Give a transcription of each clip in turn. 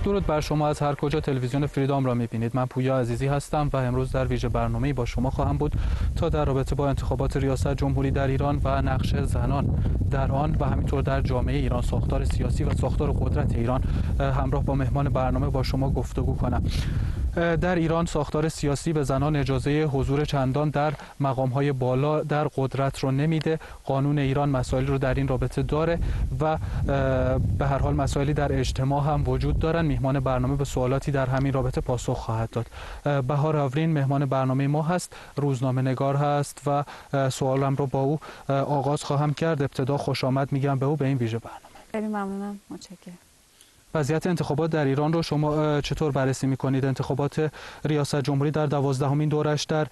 درود بر شما از هر کجا تلویزیون فریدام را می‌بینید. من پویا عزیزی هستم و امروز در ویژه برنامه‌ای با شما خواهم بود تا در رابطه با انتخابات ریاست جمهوری در ایران و نقش زنان در آن و همینطور در جامعه ایران، ساختار سیاسی و ساختار قدرت ایران همراه با مهمان برنامه با شما گفتگو کنم. در ایران ساختار سیاسی به زنان اجازه حضور چندان در مقام‌های بالا در قدرت رو نمیده. قانون ایران مسائل رو در این رابطه داره و به هر حال مسائلی در اجتماع هم وجود دارن. مهمان برنامه به سوالاتی در همین رابطه پاسخ خواهد داد. بهار آورین مهمان برنامه ما هست، روزنامه نگار هست و سوالم رو با او آغاز خواهم کرد. ابتدا خوش آمد میگم به او به این ویژه برنامه. خیلی ممنونم، متشکرم. وضعیت انتخابات در ایران رو شما چطور بررسی می‌کنید؟ انتخابات ریاست جمهوری در 12مین دورش در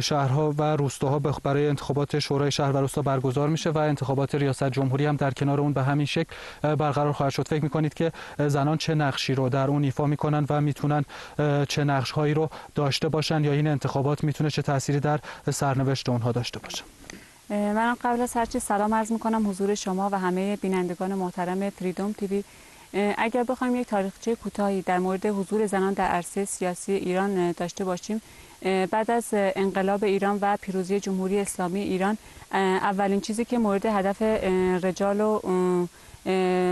شهرها و روستاها برای انتخابات شورای شهر و روستا برگزار میشه و انتخابات ریاست جمهوری هم در کنار اون به همین شکل برقرار خواهد شد. فکر می‌کنید که زنان چه نقشی رو در اون ایفا می‌کنن و میتونن چه نقش‌هایی رو داشته باشن یا این انتخابات میتونه چه تأثیری در سرنوشت اونها داشته باشه؟ من قبل از هر چیز سلام عرض می‌کنم حضور شما و همه بینندگان محترم فریدم تیوی. اگر بخوایم یک تاریخچه کوتاهی در مورد حضور زنان در عرصه سیاسی ایران داشته باشیم، بعد از انقلاب ایران و پیروزی جمهوری اسلامی ایران اولین چیزی که مورد هدف رجال و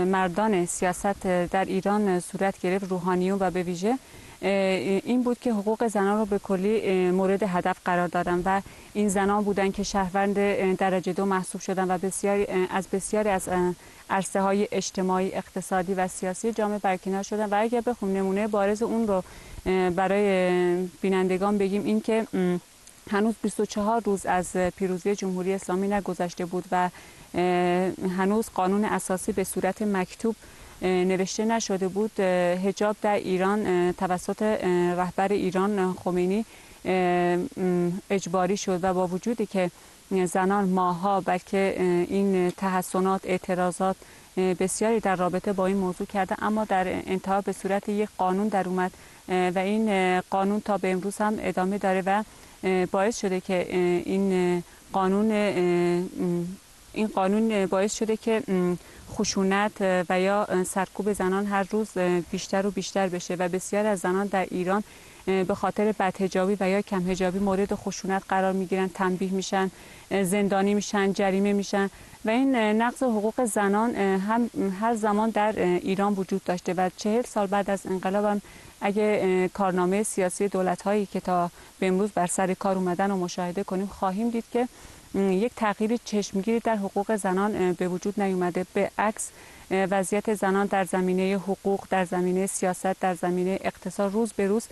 مردان سیاست در ایران صورت گرفت، روحانیون و به ویژه این بود که حقوق زنان رو به کلی مورد هدف قرار دادن و این زنان بودن که شهروند درجه 2 محسوب شدن و بسیاری از عرصه های اجتماعی، اقتصادی و سیاسی جامعه برکنار شدن. و اگر بخوام نمونه بارز اون رو برای بینندگان بگیم، این که هنوز 24 روز از پیروزی جمهوری اسلامی نگذشته بود و هنوز قانون اساسی به صورت مکتوب نوشته نشده بود. حجاب در ایران توسط رهبر ایران خمینی اجباری شد و با وجودی که زنان ماها بلکه این تحسنات، اعتراضات بسیاری در رابطه با این موضوع کرده، اما در انتها به صورت یک قانون در اومد و این قانون تا به امروز هم ادامه داره و باعث شده که این قانون باعث شده که خشونت و یا سرکوب زنان هر روز بیشتر و بیشتر بشه و بسیار از زنان در ایران به خاطر بدحجابی و یا کم حجابی مورد خشونت قرار میگیرن، تنبیه میشن، زندانی میشن، جریمه میشن و این نقض حقوق زنان هم هر زمان در ایران وجود داشته و 40 سال بعد از انقلاب هم اگه کارنامه سیاسی دولت‌هایی که تا به امروز بر سر کار اومدن و مشاهده کنیم، خواهیم دید که یک تغییر چشمگیری در حقوق زنان به وجود نیومده. به عکس وضعیت زنان در زمینه حقوق، در زمینه سیاست، در زمینه اقتصاد روز به روز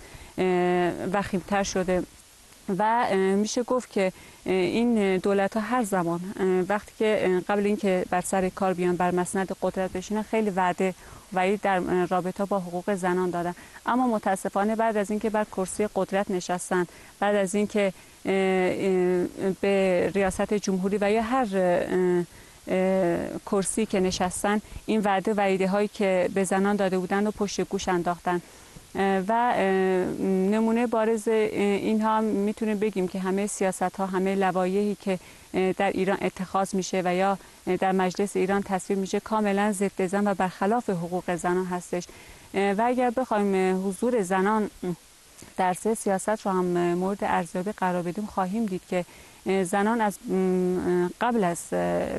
وخیم‌تر شده و میشه گفت که این دولت‌ها هر زمان وقتی که قبل اینکه بر سر کار بیان بر مسند قدرت بشینن خیلی وعید در رابطه با حقوق زنان دادن، اما متاسفانه بعد از اینکه بر کرسی قدرت نشستن، بعد از اینکه به ریاست جمهوری و یا هر کرسی که نشستن، این وعده هایی که به زنان داده بودن رو پشت گوش انداختن و نمونه بارز این ها میتونیم بگیم که همه سیاست ها، همه لوایحی که در ایران اتخاذ میشه و یا در مجلس ایران تصویب میشه کاملا ضد زن و برخلاف حقوق زنان هستش و اگر بخوایم حضور زنان در سیاست رو هم مورد ارزیابی قرار بدیم، خواهیم دید که زنان از قبل از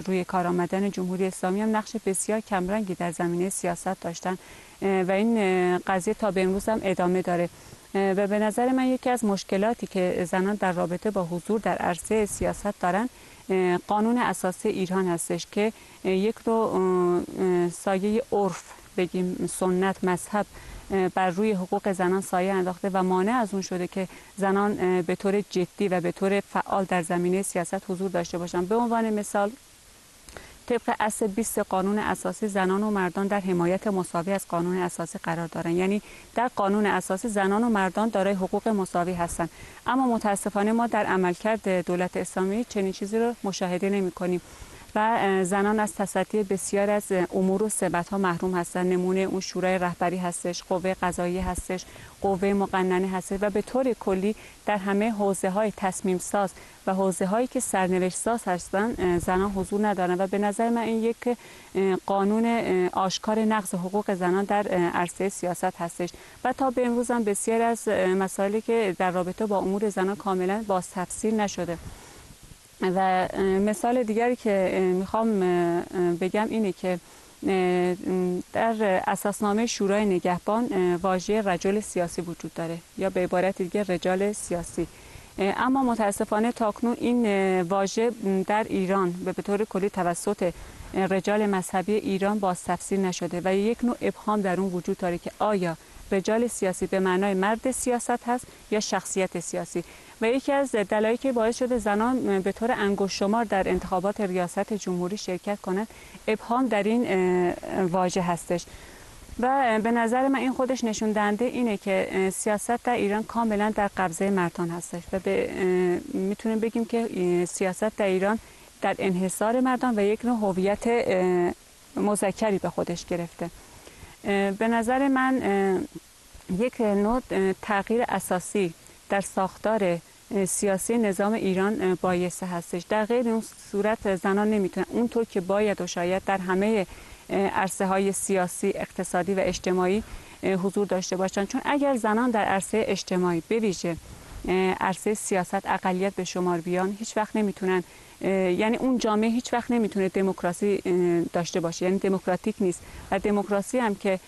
روی کار آمدن جمهوری اسلامی هم نقش بسیار کمرنگی در زمینه سیاست داشتن و این قضیه تا به امروز هم ادامه داره و به نظر من یکی از مشکلاتی که زنان در رابطه با حضور در عرصه سیاست دارن قانون اساسی ایران هستش که یک رو سایه عرف بگیم، سنت، مذهب بر روی حقوق زنان سایه انداخته و مانع از اون شده که زنان به طور جدی و به طور فعال در زمینه سیاست حضور داشته باشند. به عنوان مثال طبق اصل 20 قانون اساسی زنان و مردان در حمایت مساوی از قانون اساسی قرار دارند، یعنی در قانون اساسی زنان و مردان دارای حقوق مساوی هستند، اما متاسفانه ما در عملکرد دولت اسلامی چنین چیزی رو مشاهده نمی‌کنیم. و زنان از تصدی بسیار از امور و ثبت‌ها محروم هستند. نمونه اون شورای رهبری هستش، قوه قضاییه هستش، قوه مقننه هستش و به طور کلی در همه حوزه‌های تصمیم ساز و حوزه‌هایی که سرنوشت ساز هستند زنان حضور ندارند و به نظر من این یک قانون آشکار نقض حقوق زنان در عرصه سیاست هستش و تا به امروز هم بسیار از مسائلی که در رابطه با امور زنان کاملا بازتفسیر نشده. و مثال دیگری که میخوام بگم اینه که در اساسنامه شورای نگهبان واژه رجل سیاسی وجود داره یا به عبارت دیگه رجال سیاسی، اما متاسفانه تاکنون این واژه در ایران به طور کلی توسط رجال مذهبی ایران بازتفسیر نشده و یک نوع ابهام در اون وجود داره که آیا رجال سیاسی به معنای مرد سیاست هست یا شخصیت سیاسی و یکی از دلایلی که باعث شده زنان به طور انگشت شمار در انتخابات ریاست جمهوری شرکت کنند ابهام در این واژه هستش و به نظر من این خودش نشون دهنده اینه که سیاست در ایران کاملا در قبضه مردان هستش و میتونیم بگیم که سیاست در ایران در انحصار مردان و یک نوع هویت مذکری به خودش گرفته. به نظر من یک نوع تغییر اساسی در ساختار سیاسی نظام ایران بایسته هستش. در غیر اون صورت زنان نمیتونن اونطور که باید و شاید در همه عرصه های سیاسی، اقتصادی و اجتماعی حضور داشته باشند، چون اگر زنان در عرصه اجتماعی به ویژه عرصه سیاست اقلیت به شمار بیان هیچ وقت نمیتونن، یعنی اون جامعه هیچ وقت نمیتونه دموکراسی داشته باشه، یعنی دموکراتیک نیست و دموکراسی هم که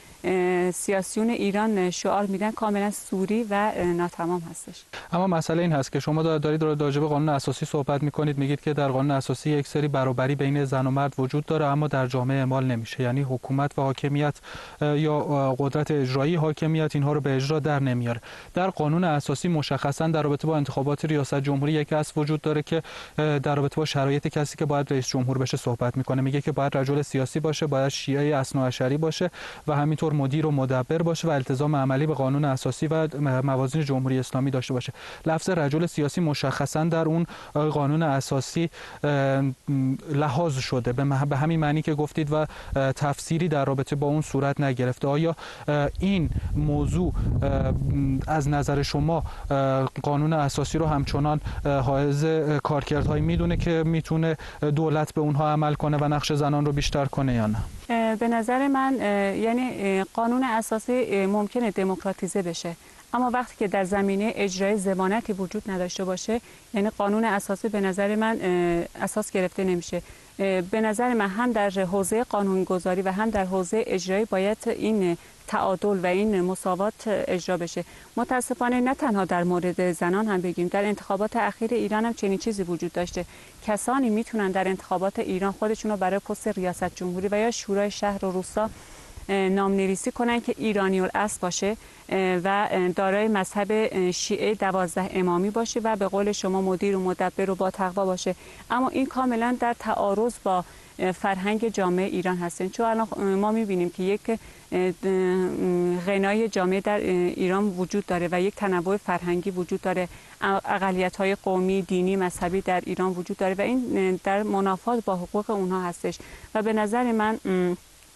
سیاسیون ایران شعار میدن کاملا سوری و ناتمام هستش. اما مسئله این هست که شما دارید راجع به قانون اساسی صحبت میکنید، میگید که در قانون اساسی یک سری برابری بین زن و مرد وجود داره اما در جامعه اعمال نمیشه، یعنی حکومت و حاکمیت یا قدرت اجرایی حاکمیت اینها رو به اجرا در نمیاره. در قانون اساسی مشخصا در رابطه با انتخابات ریاست جمهوری یک اصل وجود داره که در رابطه با شرایط کسی که باید رئیس جمهور بشه صحبت میکنه، میگه که باید رجل سیاسی باشه، باید شیعه اثناعشری باشه و همینطور مدیر و مدبر باشه و التزام عملی به قانون اساسی و موازین جمهوری اسلامی داشته باشه. لفظ رجل سیاسی مشخصا در اون قانون اساسی لحاظ شده به همین معنی که گفتید و تفسیری در رابطه با اون صورت نگرفته. آیا این موضوع از نظر شما قانون اساسی رو همچنان حائز کارکردهایی میدونه که میتونه دولت به اونها عمل کنه و نقش زنان رو بیشتر کنه یا نه؟ به نظر من یعنی قانون اساسی ممکنه دموکراتیزه بشه، اما وقتی که در زمینه اجرای ضمانتی وجود نداشته باشه یعنی قانون اساسی به نظر من اساس گرفته نمیشه. به نظر من هم در حوزه قانونگذاری و هم در حوزه اجرایی باید این تعادل و این مساوات اجرا بشه. متاسفانه نه تنها در مورد زنان هم بگیم، در انتخابات اخیر ایران هم چنین چیزی وجود داشته. کسانی میتونن در انتخابات ایران خودشون رو برای پست ریاست جمهوری و یا شورای شهر و روستا نام‌نویسی کنن که ایرانی الاصل باشه و دارای مذهب شیعه 12 امامی باشه و به قول شما مدیر و مدبر و با تقوا باشه، اما این کاملا در تعارض با فرهنگ جامعه ایران هستن. چون الان ما می‌بینیم که یک غنای جامعه در ایران وجود داره و یک تنوع فرهنگی وجود داره، اقلیت‌های قومی، دینی، مذهبی در ایران وجود داره و این در منافات با حقوق اونها هستش و به نظر من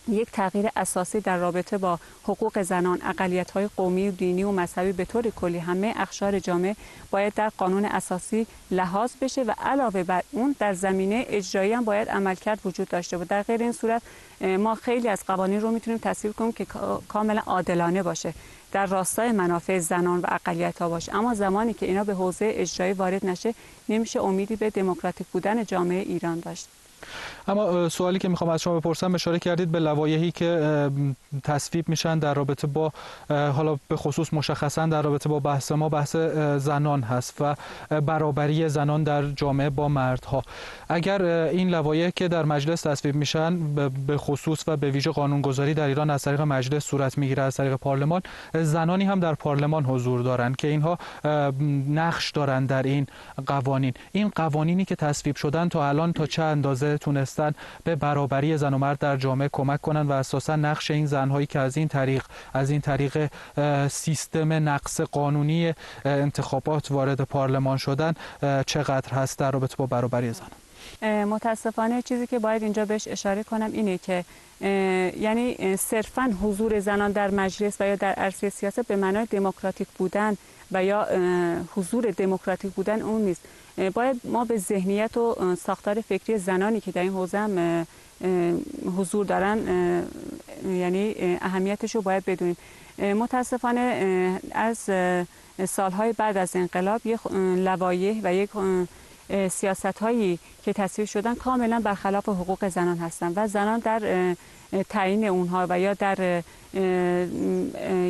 یک تغییر اساسی در رابطه با حقوق زنان، اقلیت‌های قومی و دینی و مذهبی به طور کلی همه اقشار جامعه باید در قانون اساسی لحاظ بشه و علاوه بر اون در زمینه اجرایی هم باید عملکرد وجود داشته باشه. در غیر این صورت ما خیلی از قوانین رو میتونیم تصویب کنیم که کاملا عادلانه باشه، در راستای منافع زنان و اقلیت‌ها باشه، اما زمانی که اینا به حوزه اجرایی وارد نشه نمیشه امیدی به دموکراتیک بودن جامعه ایران داشت. اما سوالی که میخوام از شما بپرسم، اشاره کردید به لوایحی که تصویب میشن در رابطه با حالا به خصوص مشخصا در رابطه با بحث ما بحث زنان هست و برابری زنان در جامعه با مردها. اگر این لوایح که در مجلس تصویب میشن به خصوص و به ویژه قانونگذاری در ایران از طریق مجلس صورت میگیره، از طریق پارلمان، زنانی هم در پارلمان حضور دارن که اینها نقش دارن در این قوانین. این قوانینی که تصویب شدن تا الان تا چه اندازه تونستن به برابری زن و مرد در جامعه کمک کنن و اساسا نقش این زنهایی که از این طریق سیستم نقص قانونی انتخابات وارد پارلمان شدن چقدر هست در رابطه با برابری زن؟ متاسفانه چیزی که باید اینجا بهش اشاره کنم اینه که یعنی صرفاً حضور زنان در مجلس و یا در عرصه سیاست به معنای دموکراتیک بودن و یا حضور دموکراتیک بودن اون نیست. باید ما به ذهنیت و ساختار فکری زنانی که در این حوزه هم حضور دارن یعنی اهمیتش رو باید بدونیم. متاسفانه از سالهای بعد از انقلاب یک لوایح و یک سیاست‌هایی که تصویب شدن کاملا برخلاف حقوق زنان هستند و زنان در تعیین اونها و یا در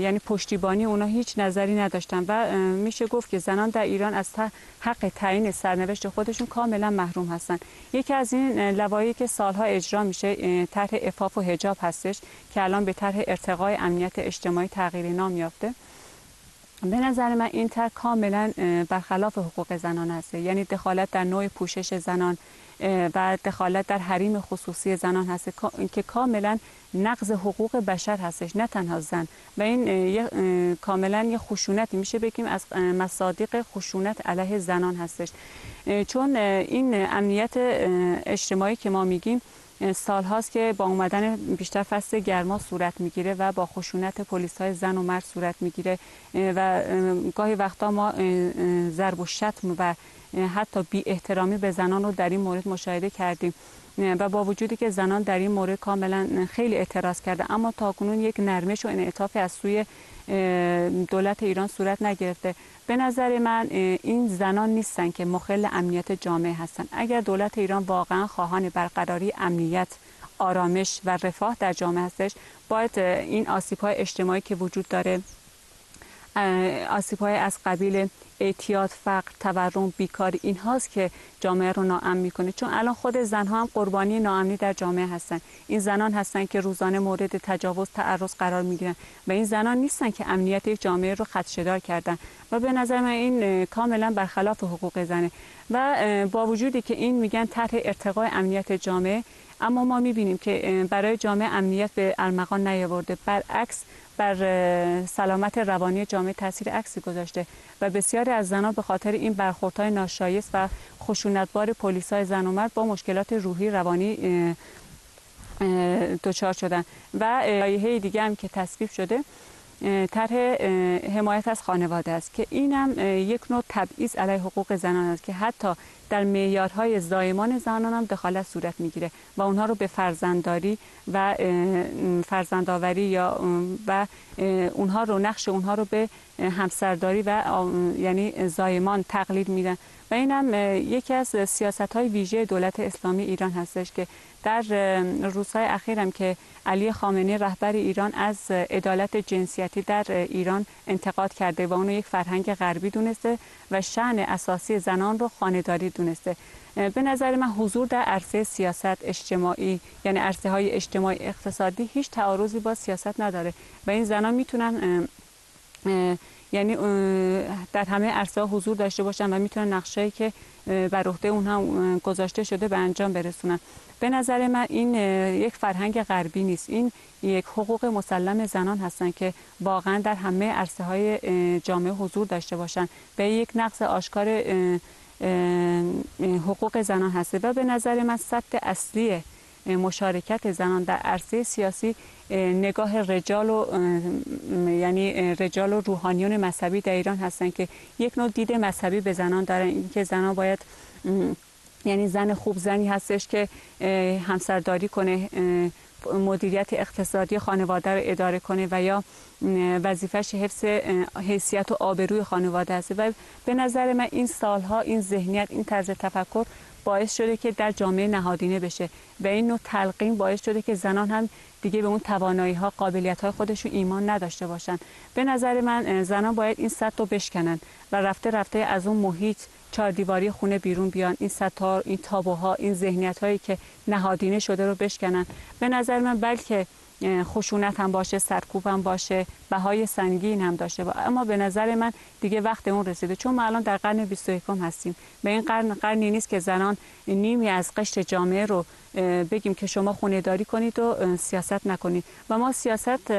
یعنی پشتیبانی اونها هیچ نظری نداشتن و میشه گفت که زنان در ایران از حق تعیین سرنوشت خودشون کاملا محروم هستن. یکی از این لوایحی که سالها اجرا میشه طرح عفاف و حجاب هستش که الان به طرح ارتقای امنیت اجتماعی تغییر نام یافته. به نظر من این طرح کاملا برخلاف حقوق زنان است، یعنی دخالت در نوع پوشش زنان و دخالت در حریم خصوصی زنان هست که کاملا نقض حقوق بشر هستش، نه تنها زن. و این کاملا یه خشونتی میشه بگیم از مصادیق خشونت علیه زنان هستش، چون این امنیت اجتماعی که ما میگیم سال هاست که با اومدن بیشتر فصل گرما صورت میگیره و با خشونت پلیس های زن و مرد صورت میگیره و گاهی وقتا ما ضرب و شتم و حتی بی احترامی به زنان رو در این مورد مشاهده کردیم و با وجودی که زنان در این مورد کاملا خیلی اعتراض کرده اما تاکنون یک نرمش و انعطاف از سوی دولت ایران صورت نگرفته. به نظر من این زنان نیستن که مخل امنیت جامعه هستن. اگر دولت ایران واقعا خواهان برقراری امنیت، آرامش و رفاه در جامعه هستش، باید این آسیب‌های اجتماعی که وجود داره، آسیب‌های از قبیل اعتیاد، فقر، تورم، بیکاری، این هاست که جامعه رو ناامن میکنه. چون الان خود زنها هم قربانی ناامنی در جامعه هستن. این زنان هستن که روزانه مورد تجاوز، تعرض قرار میگیرن و این زنان نیستن که امنیت یک جامعه رو خدشه‌دار کردن و به نظر من این کاملا برخلاف حقوق زنه. و با وجودی که این میگن طرح ارتقای امنیت جامعه، اما ما میبینیم که برای جامعه امنیت به ارمغان نیاورده، برعکس بر سلامت روانی جامعه تاثیر عکسی گذاشته و بسیاری از زنان به خاطر این برخوردهای ناشایست و خشونتبار پلیسای زن و مرد با مشکلات روحی روانی دچار شدن. و لایحه دیگه هم که تصویب شده طرح حمایت از خانواده است که اینم یک نوع تبعیض علیه حقوق زنان است که حتی در معیارهای زایمان زنان هم دخالت صورت میگیره و اونها رو به فرزندداری و فرزندآوری یا و اونها رو نقش اونها رو به همسرداری و یعنی زایمان تقلیل میدن. و اینم یکی از سیاست‌های ویژه دولت اسلامی ایران هستش که در روزهای اخیر هم که علی خامنه‌ای رهبر ایران از عدالت جنسیتی در ایران انتقاد کرده و اونو یک فرهنگ غربی دونسته و شأن اساسی زنان رو خانه‌داری دونسته. به نظر من حضور در عرصه سیاست اجتماعی، یعنی عرصه های اجتماعی اقتصادی، هیچ تعارضی با سیاست نداره و این زنان میتونن یعنی در همه عرصه حضور داشته باشن و میتونن نقشه‌ای که بر عهده اونها گذاشته شده به انجام برسونن. به نظر من این یک فرهنگ غربی نیست، این یک حقوق مسلم زنان هستن که واقعا در همه عرصه‌های جامعه حضور داشته باشن و یک نقض آشکار حقوق زنان هست و به نظر من سد اصلی مشارکت زنان در عرصه سیاسی نگاه رجال و یعنی رجال و روحانیون مذهبی در ایران هستن که یک نوع دید مذهبی به زنان دارن، اینکه زنان باید یعنی زن خوب زنی هستش که همسرداری کنه، مدیریت اقتصادی خانواده رو اداره کنه و یا وظیفش حفظ حیثیت و آبروی خانواده است. و به نظر من این سالها این ذهنیت، این طرز تفکر باعث شده که در جامعه نهادینه بشه و این نوع تلقین باعث شده که زنان هم دیگه به اون توانایی‌ها، قابلیت‌های خودشون ایمان نداشته باشن. به نظر من زنان باید این سد رو بشکنن و رفته رفته از اون محیط چهار دیواری خونه بیرون بیان، این سدها، این تابوها، این ذهنیت‌هایی که نهادینه شده رو بشکنن. به نظر من بلکه خشونت هم باشه، سرکوب هم باشه، بهای سنگین هم داشته باشه، اما به نظر من دیگه وقت اون رسیده، چون ما الان در قرن 21 هستیم و این قرنی نیست که زنان نیمی از قشر جامعه رو بگیم که شما خونه‌داری کنید و سیاست نکنید. و ما سیاست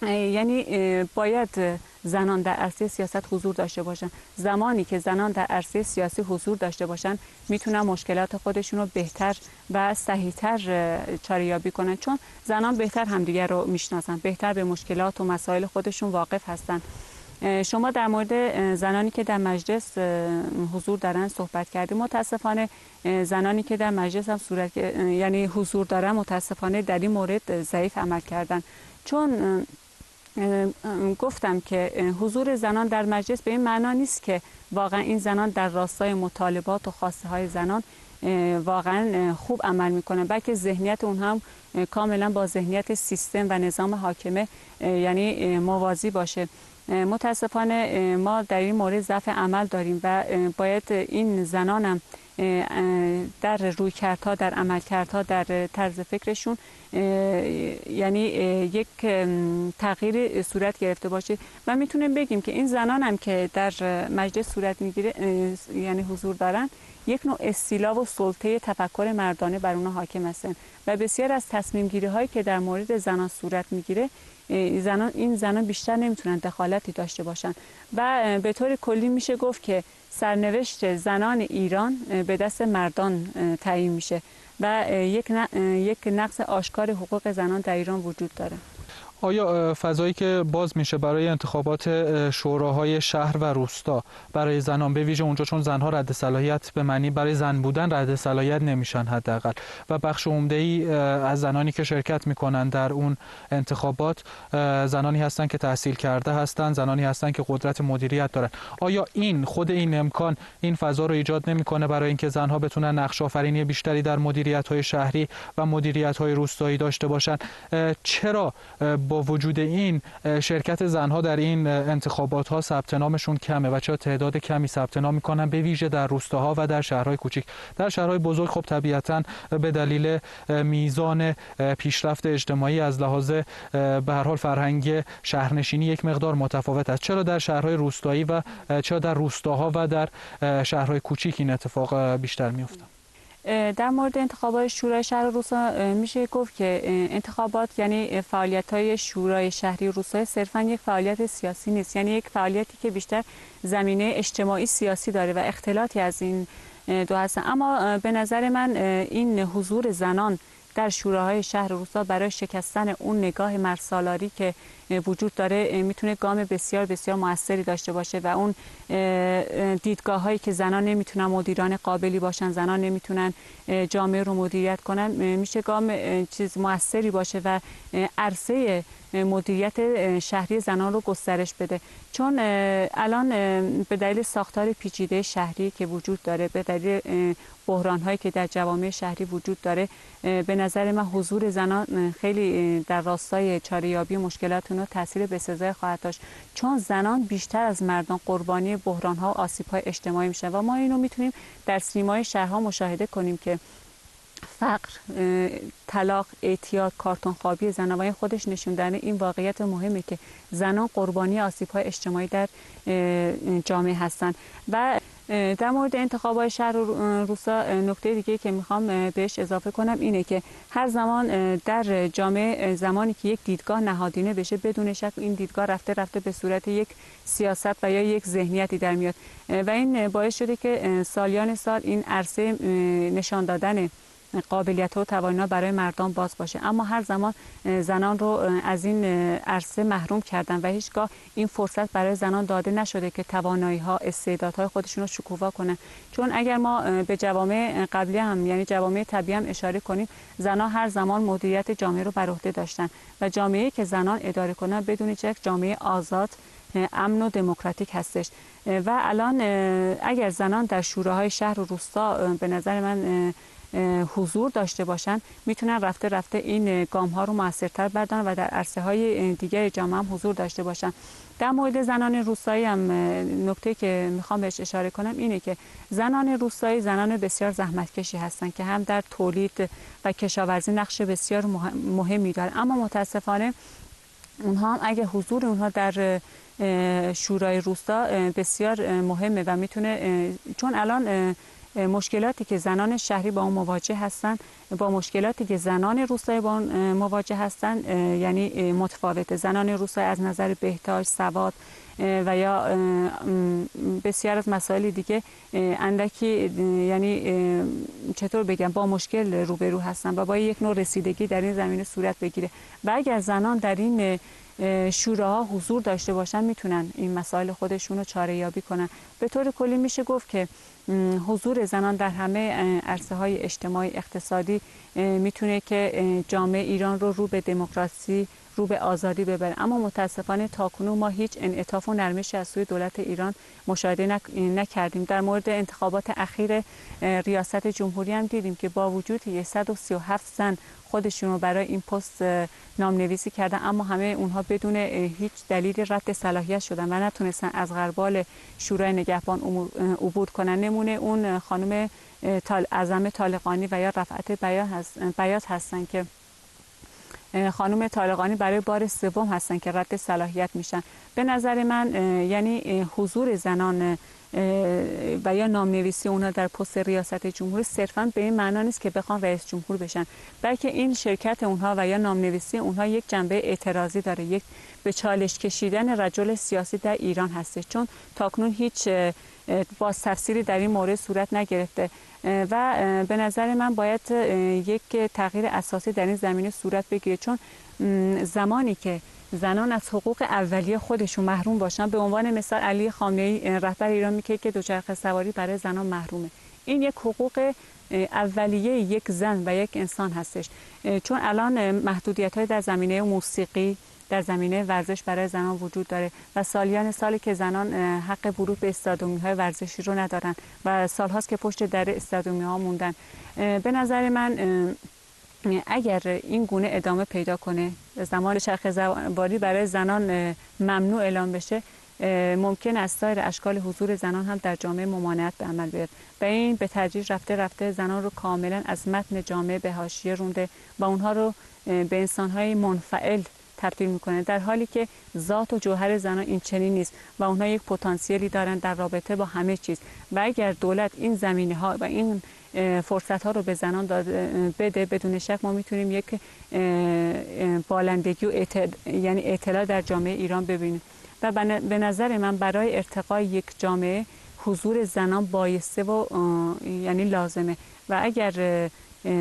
یعنی باید زنان در عرصه سیاست حضور داشته باشن. زمانی که زنان در عرصه سیاسی حضور داشته باشن میتونن مشکلات خودشون رو بهتر و صحیح‌تر چاره‌یابی کنن، چون زنان بهتر همدیگر رو میشناسن، بهتر به مشکلات و مسائل خودشون واقف هستن. شما در مورد زنانی که در مجلس حضور دارن صحبت کردیم. متاسفانه زنانی که در مجلس هم یعنی حضور دارن متاسفانه در این مورد ضعیف عمل کردن، چون گفتم که حضور زنان در مجلس به این معنا نیست که واقعا این زنان در راستای مطالبات و خواسته های زنان واقعا خوب عمل میکنن، بلکه ذهنیت اون هم کاملا با ذهنیت سیستم و نظام حاکمه یعنی موازی باشه. متاسفانه ما در این مورد ضعف عمل داریم و باید این زنان هم در رویکردها، در عملکردها، در طرز فکرشون یعنی یک تغییر صورت گرفته باشه و میتونیم بگیم که این زنان هم که در مجلس صورت میگیره یعنی حضور دارن، یک نوع استیلا و سلطه تفکر مردانه بر اونها حاکم هستن و بسیار از تصمیم گیری هایی که در مورد زنان صورت میگیره این زنان بیشتر نمیتونن دخالتی داشته باشن و به طور کلی میشه گفت که سرنوشت زنان ایران به دست مردان تعیین میشه و یک نقص آشکار حقوق زنان در ایران وجود داره. آیا فضایی که باز میشه برای انتخابات شوراهای شهر و روستا برای زنان، به ویژه اونجا چون زنها رد صلاحیت به معنی برای زن بودن رد صلاحیت نمیشن حداقل، و بخش عمده‌ای از زنانی که شرکت میکنن در اون انتخابات زنانی هستن که تحصیل کرده هستن، زنانی هستن که قدرت مدیریت دارن، آیا خود این امکان این فضا رو ایجاد نمیکنه برای اینکه زنها بتونن نقش آفرینی بیشتری در مدیریت‌های شهری و مدیریت‌های روستایی داشته باشن؟ چرا با وجود این شرکت زنها در این انتخابات ها ثبت نامشون کمه و چرا تعداد کمی ثبت نام میکنن، به ویژه در روستاها و در شهرهای کوچیک؟ در شهرهای بزرگ خب طبیعتاً به دلیل میزان پیشرفت اجتماعی از لحاظ به هر حال فرهنگ شهرنشینی یک مقدار متفاوت است. چرا در شهرهای روستایی و چرا در روستاها و در شهرهای کوچیک این اتفاق بیشتر میفته؟ در مورد انتخابات شورای شهر و روستا میشه گفت که انتخابات یعنی فعالیت‌های شورای شهری و روستایی صرفاً یک فعالیت سیاسی نیست، یعنی یک فعالیتی که بیشتر زمینه اجتماعی سیاسی داره و اختلاطی از این دو هستن. اما به نظر من این حضور زنان در شوراهای شهر و روستا برای شکستن اون نگاه مرسالاری که وجود داره میتونه گام بسیار بسیار موثری داشته باشه و اون دیدگاه هایی که زنان نمیتونن مدیران قابلی باشن، زنان نمیتونن جامعه رو مدیریت کنن، میشه گام چیز موثری باشه و عرصه مدیریت شهری زنان رو گسترش بده. چون الان به دلیل ساختار پیچیده شهری که وجود داره، به دلیل بحران هایی که در جوامع شهری وجود داره، به نظر من حضور زنان خیلی در راستای چاره‌یابی مشکلات اونها تاثیر بسزای خواهد داشت، چون زنان بیشتر از مردان قربانی بحران ها و آسیب های اجتماعی میشن و ما اینو میتونیم در سینمای شهرها مشاهده کنیم که فقر، طلاق، اعتیاد، کارتون خوابی زنان خودش نشون دهنده این واقعیت مهمه که زنان قربانی آسیب‌های اجتماعی در جامعه هستند. و در مورد انتخابات شهر و روستا نکته دیگه که میخوام بهش اضافه کنم اینه که هر زمان در جامعه زمانی که یک دیدگاه نهادینه بشه، بدون شک این دیدگاه رفته رفته به صورت یک سیاست و یا یک ذهنیتی در میاد و این باعث شده که سالیان سال این عرصه نشان دادن قابلیت و توانایی برای مردان باز باشه، اما هر زمان زنان رو از این عرصه محروم کردن و هیچگاه این فرصت برای زنان داده نشده که توانایی ها، استعدادهای خودشون رو شکوفا کنن. چون اگر ما به جوامع قبلی هم یعنی جوامع طبیعی هم اشاره کنیم، زنان هر زمان مدیریت جامعه رو بر عهده داشتن و جامعه‌ای که زنان اداره کنن بدون شک جامعه آزاد، امن و دموکراتیک هستش. و الان اگر زنان در شوراهای شهر و روستا به نظر من حضور داشته باشن، میتونن رفته رفته این گام ها رو موثرتر بردارن و در عرصه های دیگر جامعه هم حضور داشته باشن. در مورد زنان روستایی هم نکته که میخوام بهش اشاره کنم اینه که زنان روستایی زنان بسیار زحمتکشی هستن که هم در تولید و کشاورزی نقش بسیار مهمی دارن، اما متاسفانه اونها هم اگه حضور اونها در شورای روستا بسیار مهمه و میتونه، چون الان مشکلاتی که زنان شهری با اون مواجه هستن با مشکلاتی که زنان روستایی با اون مواجه هستن یعنی متفاوته. زنان روستایی از نظر بهداشت، سواد و یا بسیار از مسائل دیگه اندکی یعنی چطور بگم با مشکل روبرو هستن و با یک نوع رسیدگی در این زمینه صورت بگیره و اگر زنان در این شوراها حضور داشته باشن میتونن این مسائل خودشون رو چاره یابی کنن. به طور کلی میشه گفت که حضور زنان در همه عرصه های اجتماعی اقتصادی میتونه که جامعه ایران رو به دموکراسی رو به آزادی ببره، اما متاسفانه تاکنون ما هیچ انعطاف و نرمشی از سوی دولت ایران مشاهده نکردیم. در مورد انتخابات اخیر ریاست جمهوری هم دیدیم که با وجود 137 زن خودشون رو برای این پست نامنویسی کردن، اما همه اونها بدون هیچ دلیل رد صلاحیت شدن و نتونستن از غربال شورای نگهبان عبور کنن. نمونه اون خانم اعظم طالقانی و یا رفعت بیات هستن که خانم طالقانی برای بار سوم هستن که رد صلاحیت میشن. به نظر من یعنی حضور زنان و یا نامنویسی اونها در پست ریاست جمهوری صرفاً به این معنا نیست که بخوان رئیس جمهور بشن، بلکه این شرکت اونها و یا نامنویسی اونها یک جنبه اعتراضی داره، یک به چالش کشیدن رجل سیاسی در ایران هست، چون تاکنون هیچ باز تفسیری در این مورد صورت نگرفته و به نظر من باید یک تغییر اساسی در این زمینه صورت بگیره، چون زمانی که زنان از حقوق اولیه خودشون محروم باشن، به عنوان مثال علی خامنه‌ای رهبر ایران میگه که دوچرخه سواری برای زنان محرومه. این یک حقوق اولیه یک زن و یک انسان هستش، چون الان محدودیت‌های در زمینه موسیقی، در زمینه ورزش برای زنان وجود داره و سالیان سالی که زنان حق ورود به استادیوم‌های ورزشی رو ندارن و سال‌هاست که پشت در استادیوم‌ها موندن. به نظر من اگر این گونه ادامه پیدا کنه، زمان چرخه سواری برای زنان ممنوع اعلام بشه، ممکن است سایر اشکال حضور زنان هم در جامعه ممانعت به عمل بیاد و این به تدریج رفته رفته زنان رو کاملا از متن جامعه به حاشیه رونده و اونها رو به انسان‌های منفعل تبدیل میکنه، در حالی که ذات و جوهر زنان این چنین نیست و اونها یک پتانسیلی دارن در رابطه با همه چیز و اگر دولت این زمینه‌ها و این فرصت‌ها رو به زنان بده، بدون شک ما میتونیم یک بالندگی و یعنی اطلاع در جامعه ایران ببینیم و به نظر من برای ارتقای یک جامعه حضور زنان بایسته و یعنی لازمه و اگر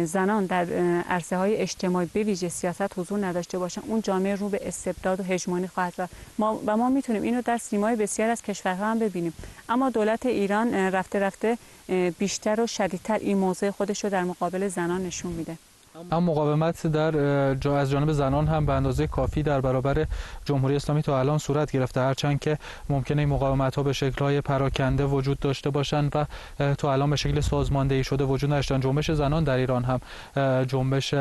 زنان در عرصه های اجتماعی به ویژه سیاست حضور نداشته باشن، اون جامعه رو به استبداد و هژمونی خواهد رفت. ما میتونیم اینو در سیمای بسیار از کشورها هم ببینیم، اما دولت ایران رفته رفته بیشتر و شدیدتر این موضع خودش رو در مقابل زنان نشون میده. اما مقاومت از جانب زنان هم به اندازه کافی در برابر جمهوری اسلامی تا الان صورت گرفته، هرچند که ممکنه این مقاومت‌ها به شکل‌های پراکنده وجود داشته باشند و تا الان به شکل سازماندهی شده وجود نداشتن. جنبش زنان در ایران هم جنبش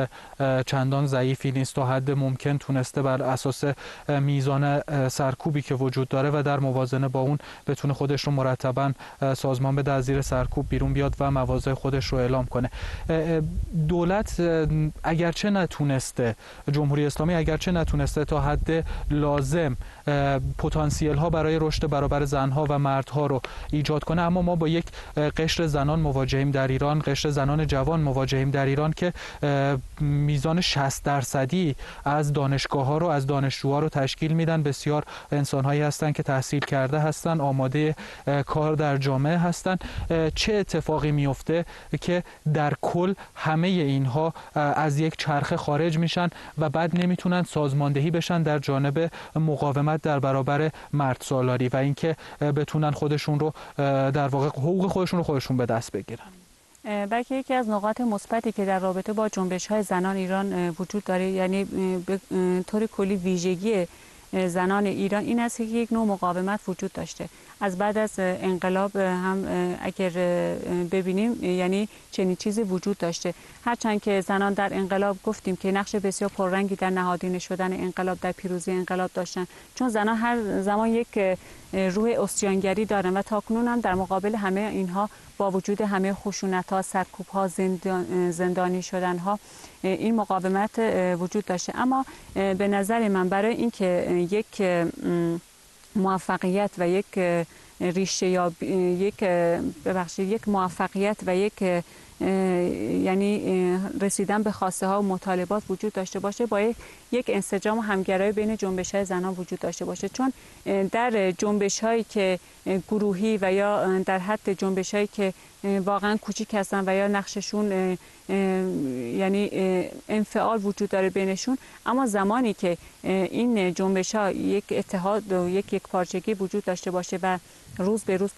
چندان ضعیفی نیست، تا حد ممکن تونسته بر اساس میزان سرکوبی که وجود داره و در موازنه با اون بتونه خودش رو مرتباً سازمان بده، از زیر سرکوب بیرون بیاد و مواضع خودش رو اعلام کنه. دولت اگرچه نتونسته، جمهوری اسلامی اگرچه نتونسته تا حد لازم پتانسیل ها برای رشد برابر زنها و مردها رو ایجاد کنه، اما ما با یک قشر زنان مواجهیم در ایران، قشر زنان جوان مواجهیم در ایران که میزان 60% از دانشگاه ها رو، از دانشجوها رو تشکیل میدن. بسیار انسان هایی هستن که تحصیل کرده هستن، آماده کار در جامعه هستن. چه اتفاقی میفته که در کل همه اینها از یک چرخه خارج میشن و بعد نمیتونن سازماندهی بشن در جانب مقاومت در برابر مرد سالاری و اینکه بتونن خودشون رو در واقع حقوق خودشون رو خودشون به دست بگیرن. بلکه یکی از نقاط مثبتی که در رابطه با جنبش‌های زنان ایران وجود داره، یعنی به طور کلی ویژگی زنان ایران این است که یک نوع مقاومت وجود داشته. از بعد از انقلاب هم اگر ببینیم یعنی چنین چیزی وجود داشته، هرچند که زنان در انقلاب گفتیم که نقش بسیار پررنگی در نهادینه شدن انقلاب، در پیروزی انقلاب داشتن، چون زنان هر زمان یک روح عصیانگری دارن و تاکنون هم در مقابل همه اینها با وجود همه خشونت‌ها، سرکوب‌ها، زندانی شدن‌ها این مقاومت وجود داشته. اما به نظر من برای اینکه یک موفقیت و یک ریشه یا یک موفقیت و یک یعنی رسیدن به خواسته ها و مطالبات وجود داشته باشه، باید یک انسجام و همگرایی بین جنبش های زنان وجود داشته باشه. چون در جنبش هایی که گروهی و یا در حد جنبش هایی که واقعا کوچیک هستن و یا نقششون یعنی انفعال وجود داره بینشون، اما زمانی که این جنبش ها یک اتحاد و یک پارچگی وجود داشته باشه و روز به روز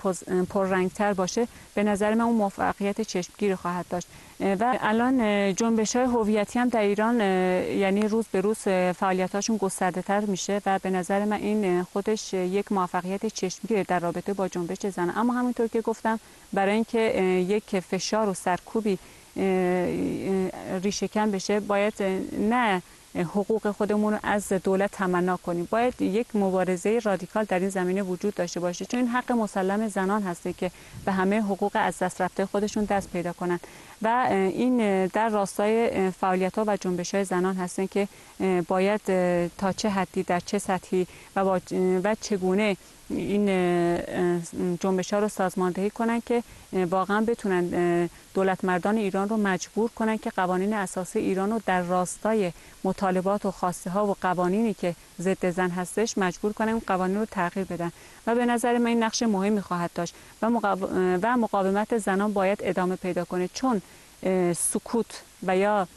پررنگتر باشه، به نظر من اون موفقیت چشمگیر خواهد داشت. و الان جنبش های هویتی هم در ایران یعنی روز به روز فعالیتاشون گسترده تر میشه و به نظر من این خودش یک موفقیت چشمگیر در رابطه با جنبش زن. اما همونطور که گفتم، برای اینکه یک فشار و سرکوبی ریشه‌کن بشه، باید نه حقوق خودمون رو از دولت تمنا کنیم، باید یک مبارزه رادیکال در این زمینه وجود داشته باشه، چون این حق مسلم زنان هسته که به همه حقوق از دست رفته خودشون دست پیدا کنن و این در راستای فعالیت‌ها و جنبش‌های زنان هستن که باید تا چه حدی، در چه سطحی و چگونه این جنبش‌ها رو سازماندهی کنن که واقعا بتونن دولت مردان ایران رو مجبور کنن که قوانین اساسی ایران رو در راستای مطالبات و خواسته ها و قوانینی که ضد زن هستش مجبور کنن اون قوانین رو تغییر بدن. و به نظر من این نقش مهمی خواهد داشت و مقاومت زنان باید ادامه پیدا کنه، چون سکوت و یا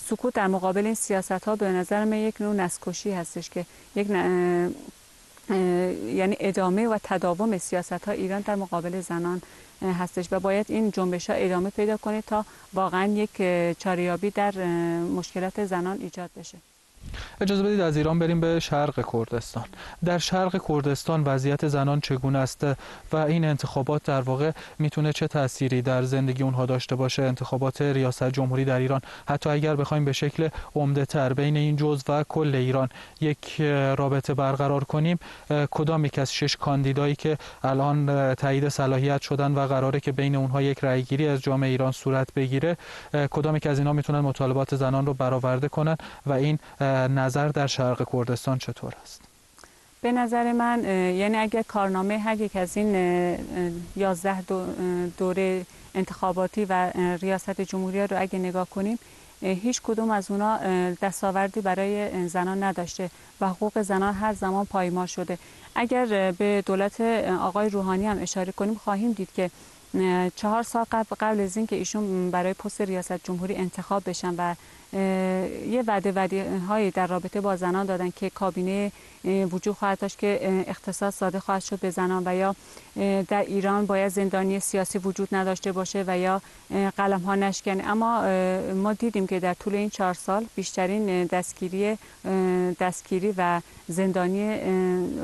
سکوت در مقابل این سیاست ها به نظر من یک نوع نسل‌کشی هستش که یک یعنی ادامه و تداوم سیاست ها ایران در مقابل زنان هستش و باید این جنبش ها ادامه پیدا کنه تا واقعا یک چاره‌یابی در مشکلات زنان ایجاد بشه. اجازه بدید از ایران بریم به شرق کردستان. در شرق کردستان وضعیت زنان چگونه است و این انتخابات در واقع میتونه چه تأثیری در زندگی اونها داشته باشه؟ انتخابات ریاست جمهوری در ایران، حتی اگر بخوایم به شکل عمده تر بین این جزء و کل ایران یک رابطه برقرار کنیم، کدام یک از 6 کاندیدایی که الان تایید صلاحیت شدن و قراره که بین اونها یک رأیگیری از جامعه ایران صورت بگیره، کدام یک از اینا میتونن مطالبات زنان رو برآورده کنن و این نظر در شرق کردستان چطور است؟ به نظر من یعنی اگر کارنامه هر یک از این 11 دوره انتخاباتی و ریاست جمهوری رو اگه نگاه کنیم، هیچ کدوم از اونا دستاوردی برای زنان نداشته و حقوق زنان هر زمان پایمال شده. اگر به دولت آقای روحانی هم اشاره کنیم، خواهیم دید که 4 سال قبل از این که ایشون برای پست ریاست جمهوری انتخاب بشن و یه وعده هایی در رابطه با زنان دادن که کابینه وجود خواهد داشت که اختصاص داده خواهد شد به زنان و یا در ایران باید زندانی سیاسی وجود نداشته باشه و یا قلم ها نشکنه. اما ما دیدیم که در طول این 4 سال بیشترین دستگیری و زندانی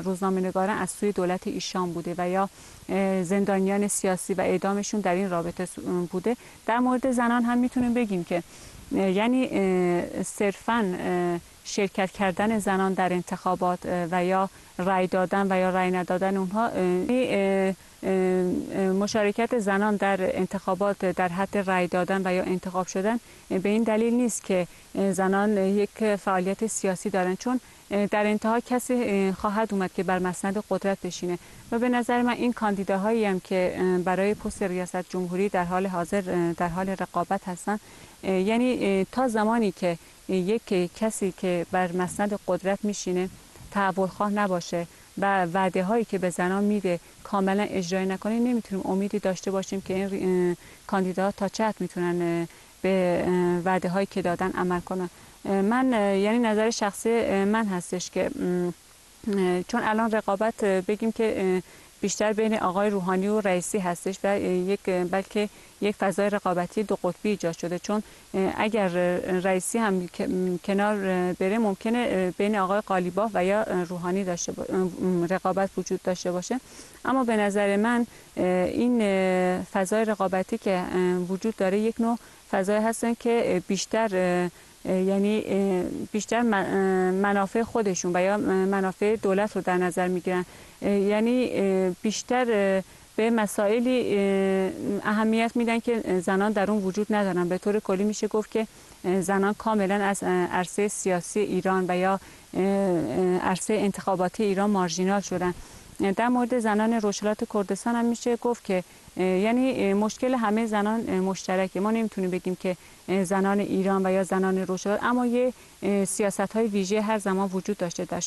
روزنامه‌نگاران از سوی دولت ایشان بوده و یا زندانیان سیاسی و اعدامشون در این رابطه بوده. در مورد زنان هم میتونیم بگیم که یعنی صرفاً شرکت کردن زنان در انتخابات و یا رأی دادن و یا رأی ندادن اونها، مشارکت زنان در انتخابات در حد رأی دادن و یا انتخاب شدن به این دلیل نیست که زنان یک فعالیت سیاسی دارن، چون در انتها کسی خواهد اومد که بر مسند قدرت بشینه و به نظر من این کاندیداهایی هم که برای پست ریاست جمهوری در حال حاضر در حال رقابت هستن، یعنی تا زمانی که یک کسی که بر مسند قدرت میشینه تحول‌خواه نباشه و وعده هایی که به زنان میده کاملا اجرا نکنه، نمیتونیم امیدی داشته باشیم که این کاندیداها تا چه حد میتونن به وعده هایی که دادن عمل کنن. من یعنی نظر شخصی من هستش که چون الان رقابت بگیم که بیشتر بین آقای روحانی و رئیسی هستش و بلکه یک فضای رقابتی 2 قطبی ایجاد شده، چون اگر رئیسی هم کنار بره ممکنه بین آقای قالیباف و یا روحانی رقابت وجود داشته باشه. اما به نظر من این فضای رقابتی که وجود داره یک نوع فضای هستن که بیشتر منافع خودشون و یا منافع دولت رو در نظر میگیرن، یعنی بیشتر به مسائلی اهمیت میدن که زنان در اون وجود ندارن. به طور کلی میشه گفت که زنان کاملا از عرصه سیاسی ایران و یا عرصه انتخاباتی ایران مارژینال شدن در مورد زنان روشلات کردستان هم میشه گفت که یعنی مشکل همه زنان مشترکه. ما نمیتونیم بگیم که زنان ایران و یا زنان روشلات، اما یه سیاست‌های ویژه هر زمان وجود داشته در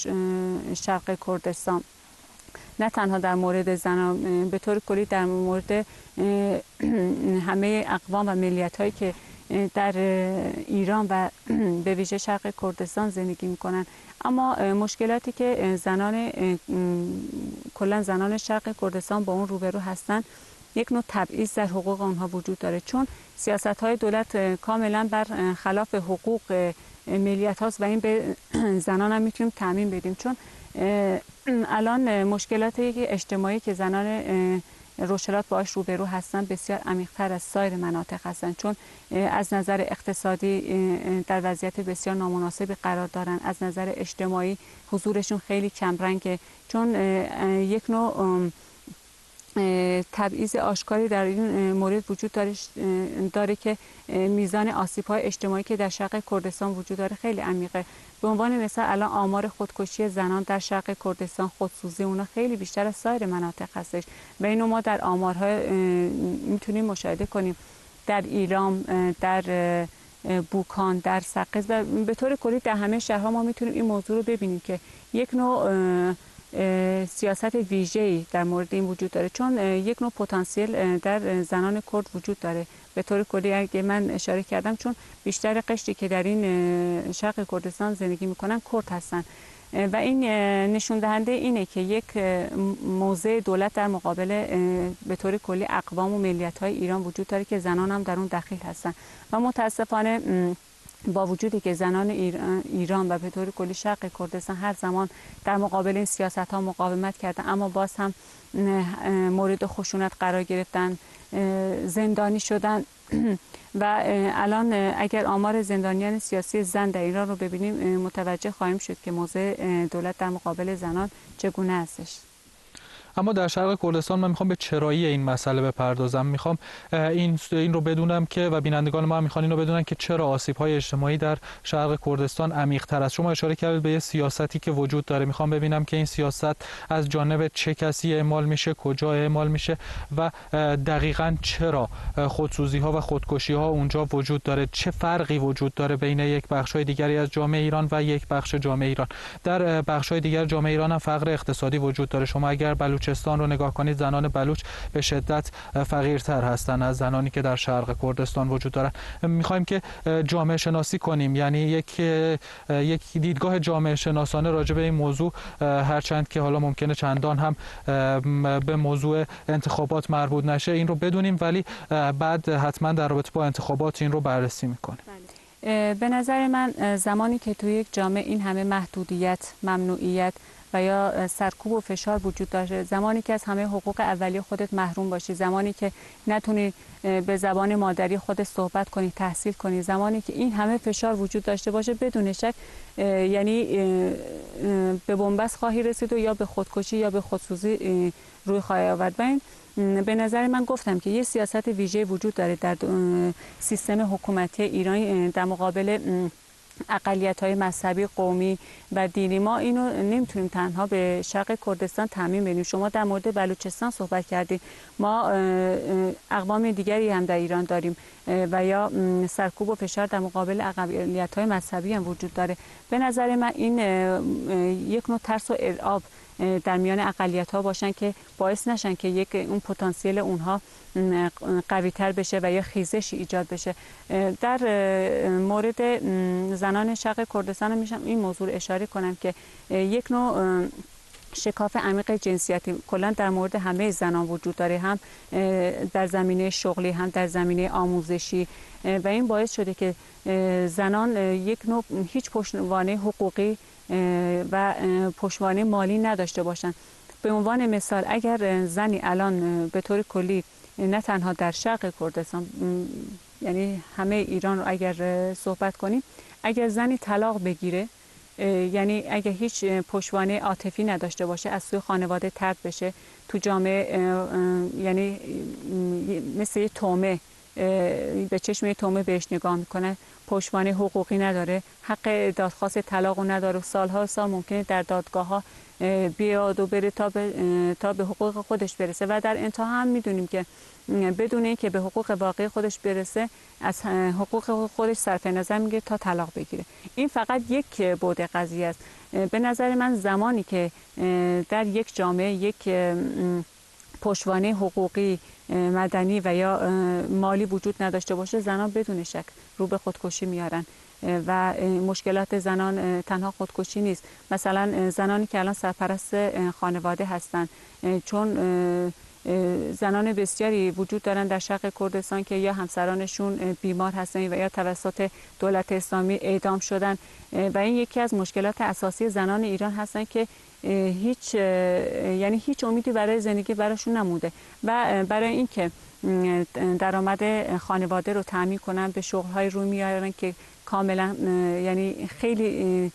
شرق کردستان، نه تنها در مورد زنان، به طور کلی در مورد همه اقوام و ملیت‌هایی که در ایران و به ویژه شرق کردستان زندگی میکنن. اما مشکلاتی که کلا زنان شرق کردستان با اون روبرو هستن، یک نوع تبعیض در حقوق آنها وجود داره، چون سیاست‌های دولت کاملا بر خلاف حقوق ملیت هاست و این به زنان هم میتونیم تضمین بدیم. چون الان مشکلات اجتماعی که زنان روشلات باش روبرو هستن بسیار عمیق‌تر از سایر مناطق هستند، چون از نظر اقتصادی در وضعیت بسیار نامناسبی قرار دارن، از نظر اجتماعی حضورشون خیلی کمرنگه، چون یک نوع تبعیض آشکاری در این مورد وجود داره که میزان آسیب‌های اجتماعی که در شرق کردستان وجود داره خیلی عمیقه. به عنوان مثال الان آمار خودکشی زنان در شرق کردستان، خودسوزی اونا خیلی بیشتر از سایر مناطق هستش و اینو ما در آمارها میتونیم مشاهده کنیم. در ایلام، در بوکان، در سقز و به طور کلی در همه شهرها ما میتونیم این موضوع رو ببینیم که یک نوع سیاست ویژه‌ای در مورد این وجود داره، چون یک نوع پتانسیل در زنان کرد وجود داره. به طور کلی اگه من اشاره کردم، چون بیشتر قشری که در این شرق کردستان زندگی میکنن کرد هستن و این نشون دهنده اینه که یک موضع دولت در مقابل به طور کلی اقوام و ملیت‌های ایران وجود داره که زنان هم در اون دخیل هستن و متاسفانه با وجودی که زنان ایران و به طور کلی شرق کردستان هر زمان در مقابل این سیاست‌ها مقاومت کردن، اما باز هم مورد خشونت قرار گرفتن، زندانی شدن و الان اگر آمار زندانیان سیاسی زن در ایران رو ببینیم متوجه خواهیم شد که موضع دولت در مقابل زنان چگونه هستش. اما در شرق کردستان من میخوام به چرایی این مسئله بپردازم. میخوام این رو بدونم که و بینندگان ما هم میخوان اینو بدونن که چرا آسیب‌های اجتماعی در شرق کردستان عمیق‌تر است. شما اشاره کردید به یه سیاستی که وجود داره. میخوام ببینم که این سیاست از جانب چه کسی اعمال میشه، کجا اعمال میشه و دقیقاً چرا خودسوزی‌ها و خودکشی‌ها اونجا وجود داره. چه فرقی وجود داره بین یک بخش‌های دیگری از جامعه ایران و یک بخش جامعه ایران. در بخش‌های دیگر جامعه ایران هم فقر اقتصادی وجود داره. شما اگر بلوچستان رو نگاه کنید، زنان بلوچ به شدت فقیرتر هستن از زنانی که در شرق کردستان وجود دارن. میخوایم که جامعه شناسی کنیم، یعنی یک دیدگاه جامعه شناسانه راجع به این موضوع، هرچند که حالا ممکنه چندان هم به موضوع انتخابات مربوط نشه، این رو بدونیم، ولی بعد حتما در رابطه با انتخابات این رو بررسی میکنیم. به نظر من زمانی که توی یک جامعه این همه محدودیت، ممنوعیت و یا سرکوب و فشار وجود داره، زمانی که از همه حقوق اولیه خودت محروم باشی، زمانی که نتونی به زبان مادری خودت صحبت کنی، تحصیل کنی، زمانی که این همه فشار وجود داشته باشه، بدون شک یعنی به بنبست خواهی رسید و یا به خودکشی یا به خودسوزی روی خواهی آورد. و این به نظر من گفتم که یه سیاست ویژه وجود داره در سیستم حکومتی ایران در مقابل اقلیت‌های مذهبی، قومی و دینی. ما اینو نمیتونیم تنها به شرق کردستان تعمیم بدیم. شما در مورد بلوچستان صحبت کردید، ما اقوام دیگری هم در ایران داریم و یا سرکوب و فشار در مقابل اقلیت‌های مذهبی هم وجود داره. به نظر من این یک نوع ترس و ارعاب در میان اقلیت‌ها باشن که باعث نشن که یک اون پتانسیل اونها قوی‌تر بشه و یا خیزشی ایجاد بشه. در مورد زنان شرق کردستان میشم این موضوع اشاره کنم که یک نوع شکاف عمیق جنسیتی کلا در مورد همه زنان وجود داره، هم در زمینه شغلی هم در زمینه آموزشی، و این باعث شده که زنان یک نوع هیچ پشتوانه حقوقی و پشتوانه مالی نداشته باشند. به عنوان مثال اگر زنی الان به طور کلی نه تنها در شرق کردستان، یعنی همه ایران رو اگر صحبت کنیم، اگر زنی طلاق بگیره، یعنی اگر هیچ پشتوانه عاطفی نداشته باشه، از سوی خانواده طرد بشه، تو جامعه یعنی مثل یه طعمه به چشم تومه بهش نگاه میکنه، پشتوانه حقوقی نداره، حق دادخواست طلاق نداره، سالها سال ممکنه در دادگاه ها بیاد و بره تا به حقوق خودش برسه و در انتها هم میدونیم که بدون اینکه به حقوق واقعی خودش برسه از حقوق خودش صرف نظر میگیره تا طلاق بگیره. این فقط یک بعد قضیه است. به نظر من زمانی که در یک جامعه یک پشتوانه حقوقی، مدنی و یا مالی وجود نداشته باشه، زنان بدون شک رو به خودکشی میارن و مشکلات زنان تنها خودکشی نیست. مثلا زنانی که الان سرپرست خانواده هستن، چون زنان بسیاری وجود دارن در شرق کردستان که یا همسرانشون بیمار هستن و یا توسط دولت اسلامی اعدام شدن و این یکی از مشکلات اساسی زنان ایران هستن که هیچ امیدی برای زندگی براشون نمونده و برای اینکه درآمد خانواده رو تامین کنن به شغل‌های روی میارن که کاملا خیلی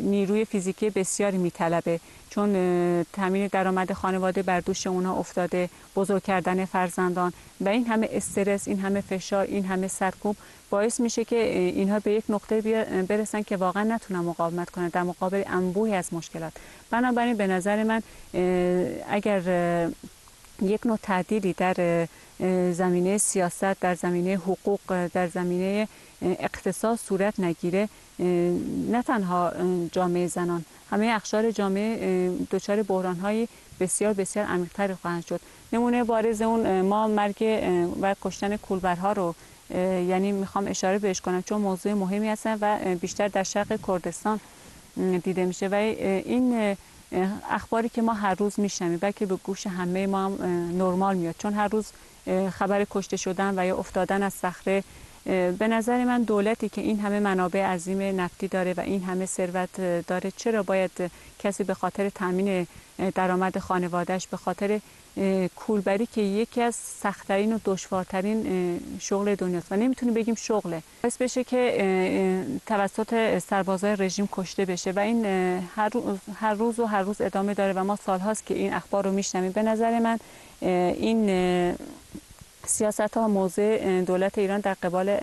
نیروی فیزیکی بسیاری میطلبه، چون تامین درآمد خانواده بر دوش اونها افتاده، بزرگ کردن فرزندان و این همه استرس، این همه فشار، این همه سرکوب باعث میشه که اینها به یک نقطه برسن که واقعا نتونن مقاومت کنن در مقابل انبوهی از مشکلات. بنابراین به نظر من اگر یک نوع تعدیلی در زمینه سیاست، در زمینه حقوق، در زمینه اقتصاد صورت نگیره، نه تنها جامعه زنان، همه اقشار جامعه دچار بحران‌های بسیار بسیار عمیق‌تر خواهند شد. نمونه بارز اون ما مرگ و کشتن کولبرها رو میخوام اشاره بهش کنم، چون موضوع مهمی هستن و بیشتر در شرق کردستان دیده میشه و این اخباری که ما هر روز میشنویم بلکه به گوش همه ما هم نرمال میاد، چون هر روز خبر کشته شدن و یا افتادن از صخره. به نظر من دولتی که این همه منابع عظیم نفتی داره و این همه ثروت داره، چرا باید کسی به خاطر تامین درآمد خانواده‌اش، به خاطر کولبری که یکی از سخت‌ترین و دشوارترین شغل دنیاست و نمیتونیم بگیم شغله، باعث بشه که توسط سربازای رژیم کشته بشه و این هر روز ادامه داره و ما سالهاست که این اخبار رو میشنویم. به نظر من این سیاست ها موضع دولت ایران در قبال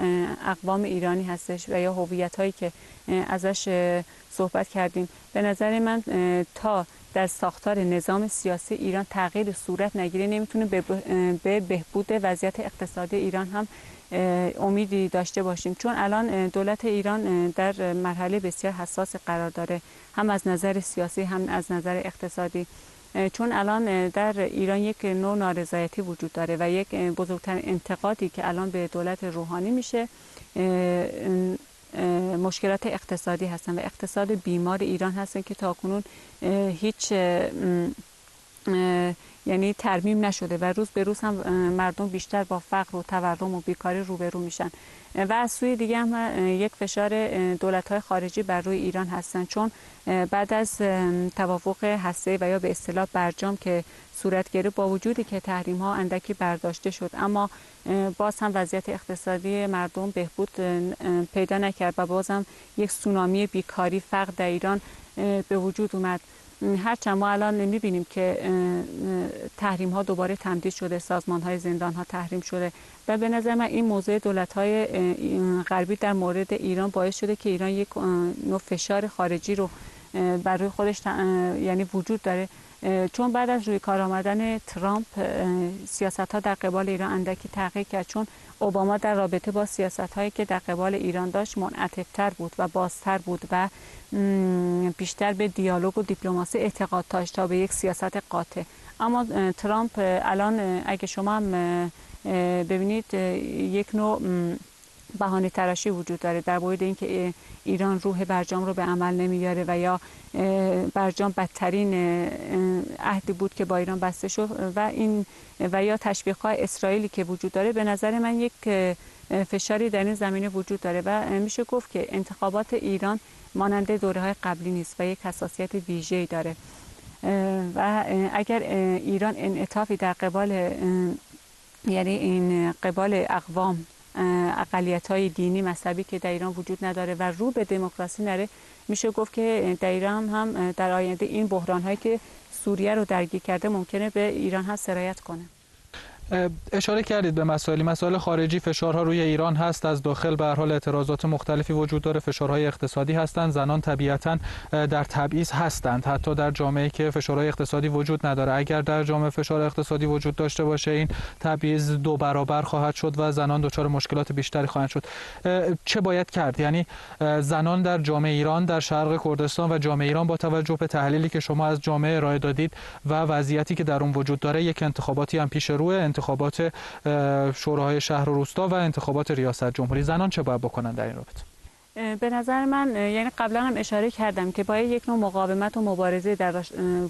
اقوام ایرانی هستش و یا هویت هایی که ازش صحبت کردیم. به نظر من تا در ساختار نظام سیاسی ایران تغییر صورت نگیره نمیتونه به بهبود وضعیت اقتصادی ایران هم امیدی داشته باشیم، چون الان دولت ایران در مرحله بسیار حساس قرار داره، هم از نظر سیاسی هم از نظر اقتصادی، چون الان در ایران یک نوع نارضایتی وجود داره و یک بزرگترین انتقادی که الان به دولت روحانی میشه مشکلات اقتصادی هستن و اقتصاد بیمار ایران هستن که تاکنون هیچ ترمیم نشده و روز به روز هم مردم بیشتر با فقر و تورم و بیکاری روبرو میشن و از سوی دیگه هم یک فشار دولت‌های خارجی بر روی ایران هستن، چون بعد از توافق هسته‌ای و یا به اصطلاح برجام که صورت گرفت، با وجودی که تحریم‌ها اندکی برداشته شد، اما باز هم وضعیت اقتصادی مردم بهبود پیدا نکرد و باز هم یک سونامی بیکاری، فقر در ایران به وجود اومد. هرچند ما الان می‌بینیم که تحریم ها دوباره تمدید شده، سازمان های زندان ها تحریم شده و به نظر من این موضوع دولت های غربی در مورد ایران باعث شده که ایران یک نوع فشار خارجی رو بر روی خودش وجود داره، چون بعد از روی کار آمدن ترامپ سیاست ها در قبال ایران اندکی تغییر کرد، چون اوباما در رابطه با سیاست هایی که در قبال ایران داشت منعطف‌تر بود و بازتر بود و بیشتر به دیالوگ و دیپلماسی اعتقاد داشت تا به یک سیاست قاطع. اما ترامپ الان اگه شما هم ببینید یک نوع بهانه تراشی وجود داره در مورد اینکه ایران روح برجام رو به عمل نمیاره و یا برجام بدترین عهدی بود که با ایران بسته شد و یا تشویق‌های اسرائیلی که وجود داره. به نظر من یک فشاری در این زمینه وجود داره و میشه گفت که انتخابات ایران مانند دوره‌های قبلی نیست و یک حساسیت ویژه‌ای داره و اگر ایران انعطافی در قبال قبال اقوام، اقلیت‌های دینی مذهبی که در ایران وجود نداره و رو به دموکراسی نره، میشه گفت که در ایران هم در آینده این بحران‌هایی که سوریه رو درگیر کرده ممکنه به ایران هم سرایت کنه. اشاره کردید به مسائل خارجی، فشارها روی ایران هست، از داخل به هر حال اعتراضات مختلفی وجود داره، فشارهای اقتصادی هستند. زنان طبیعتاً در تبعیض هستند، حتی در جامعه‌ای که فشارهای اقتصادی وجود نداره. اگر در جامعه فشار اقتصادی وجود داشته باشه، این تبعیض 2 برابر خواهد شد و زنان دچار مشکلات بیشتری خواهند شد. چه باید کرد؟ یعنی زنان در جامعه ایران، در شرق کردستان و جامعه ایران، با توجه به تحلیلی که شما از جامعه ارائه دادید و وضعیتی که در اون وجود داره، یک انتخاباتی هم پیش روه، انتخابات شوراهای شهر و روستا و انتخابات ریاست جمهوری، زنان چه باید بکنن در این رابطه؟ به نظر من، یعنی قبلا هم اشاره کردم که باید یک نوع مقاومت و مبارزه در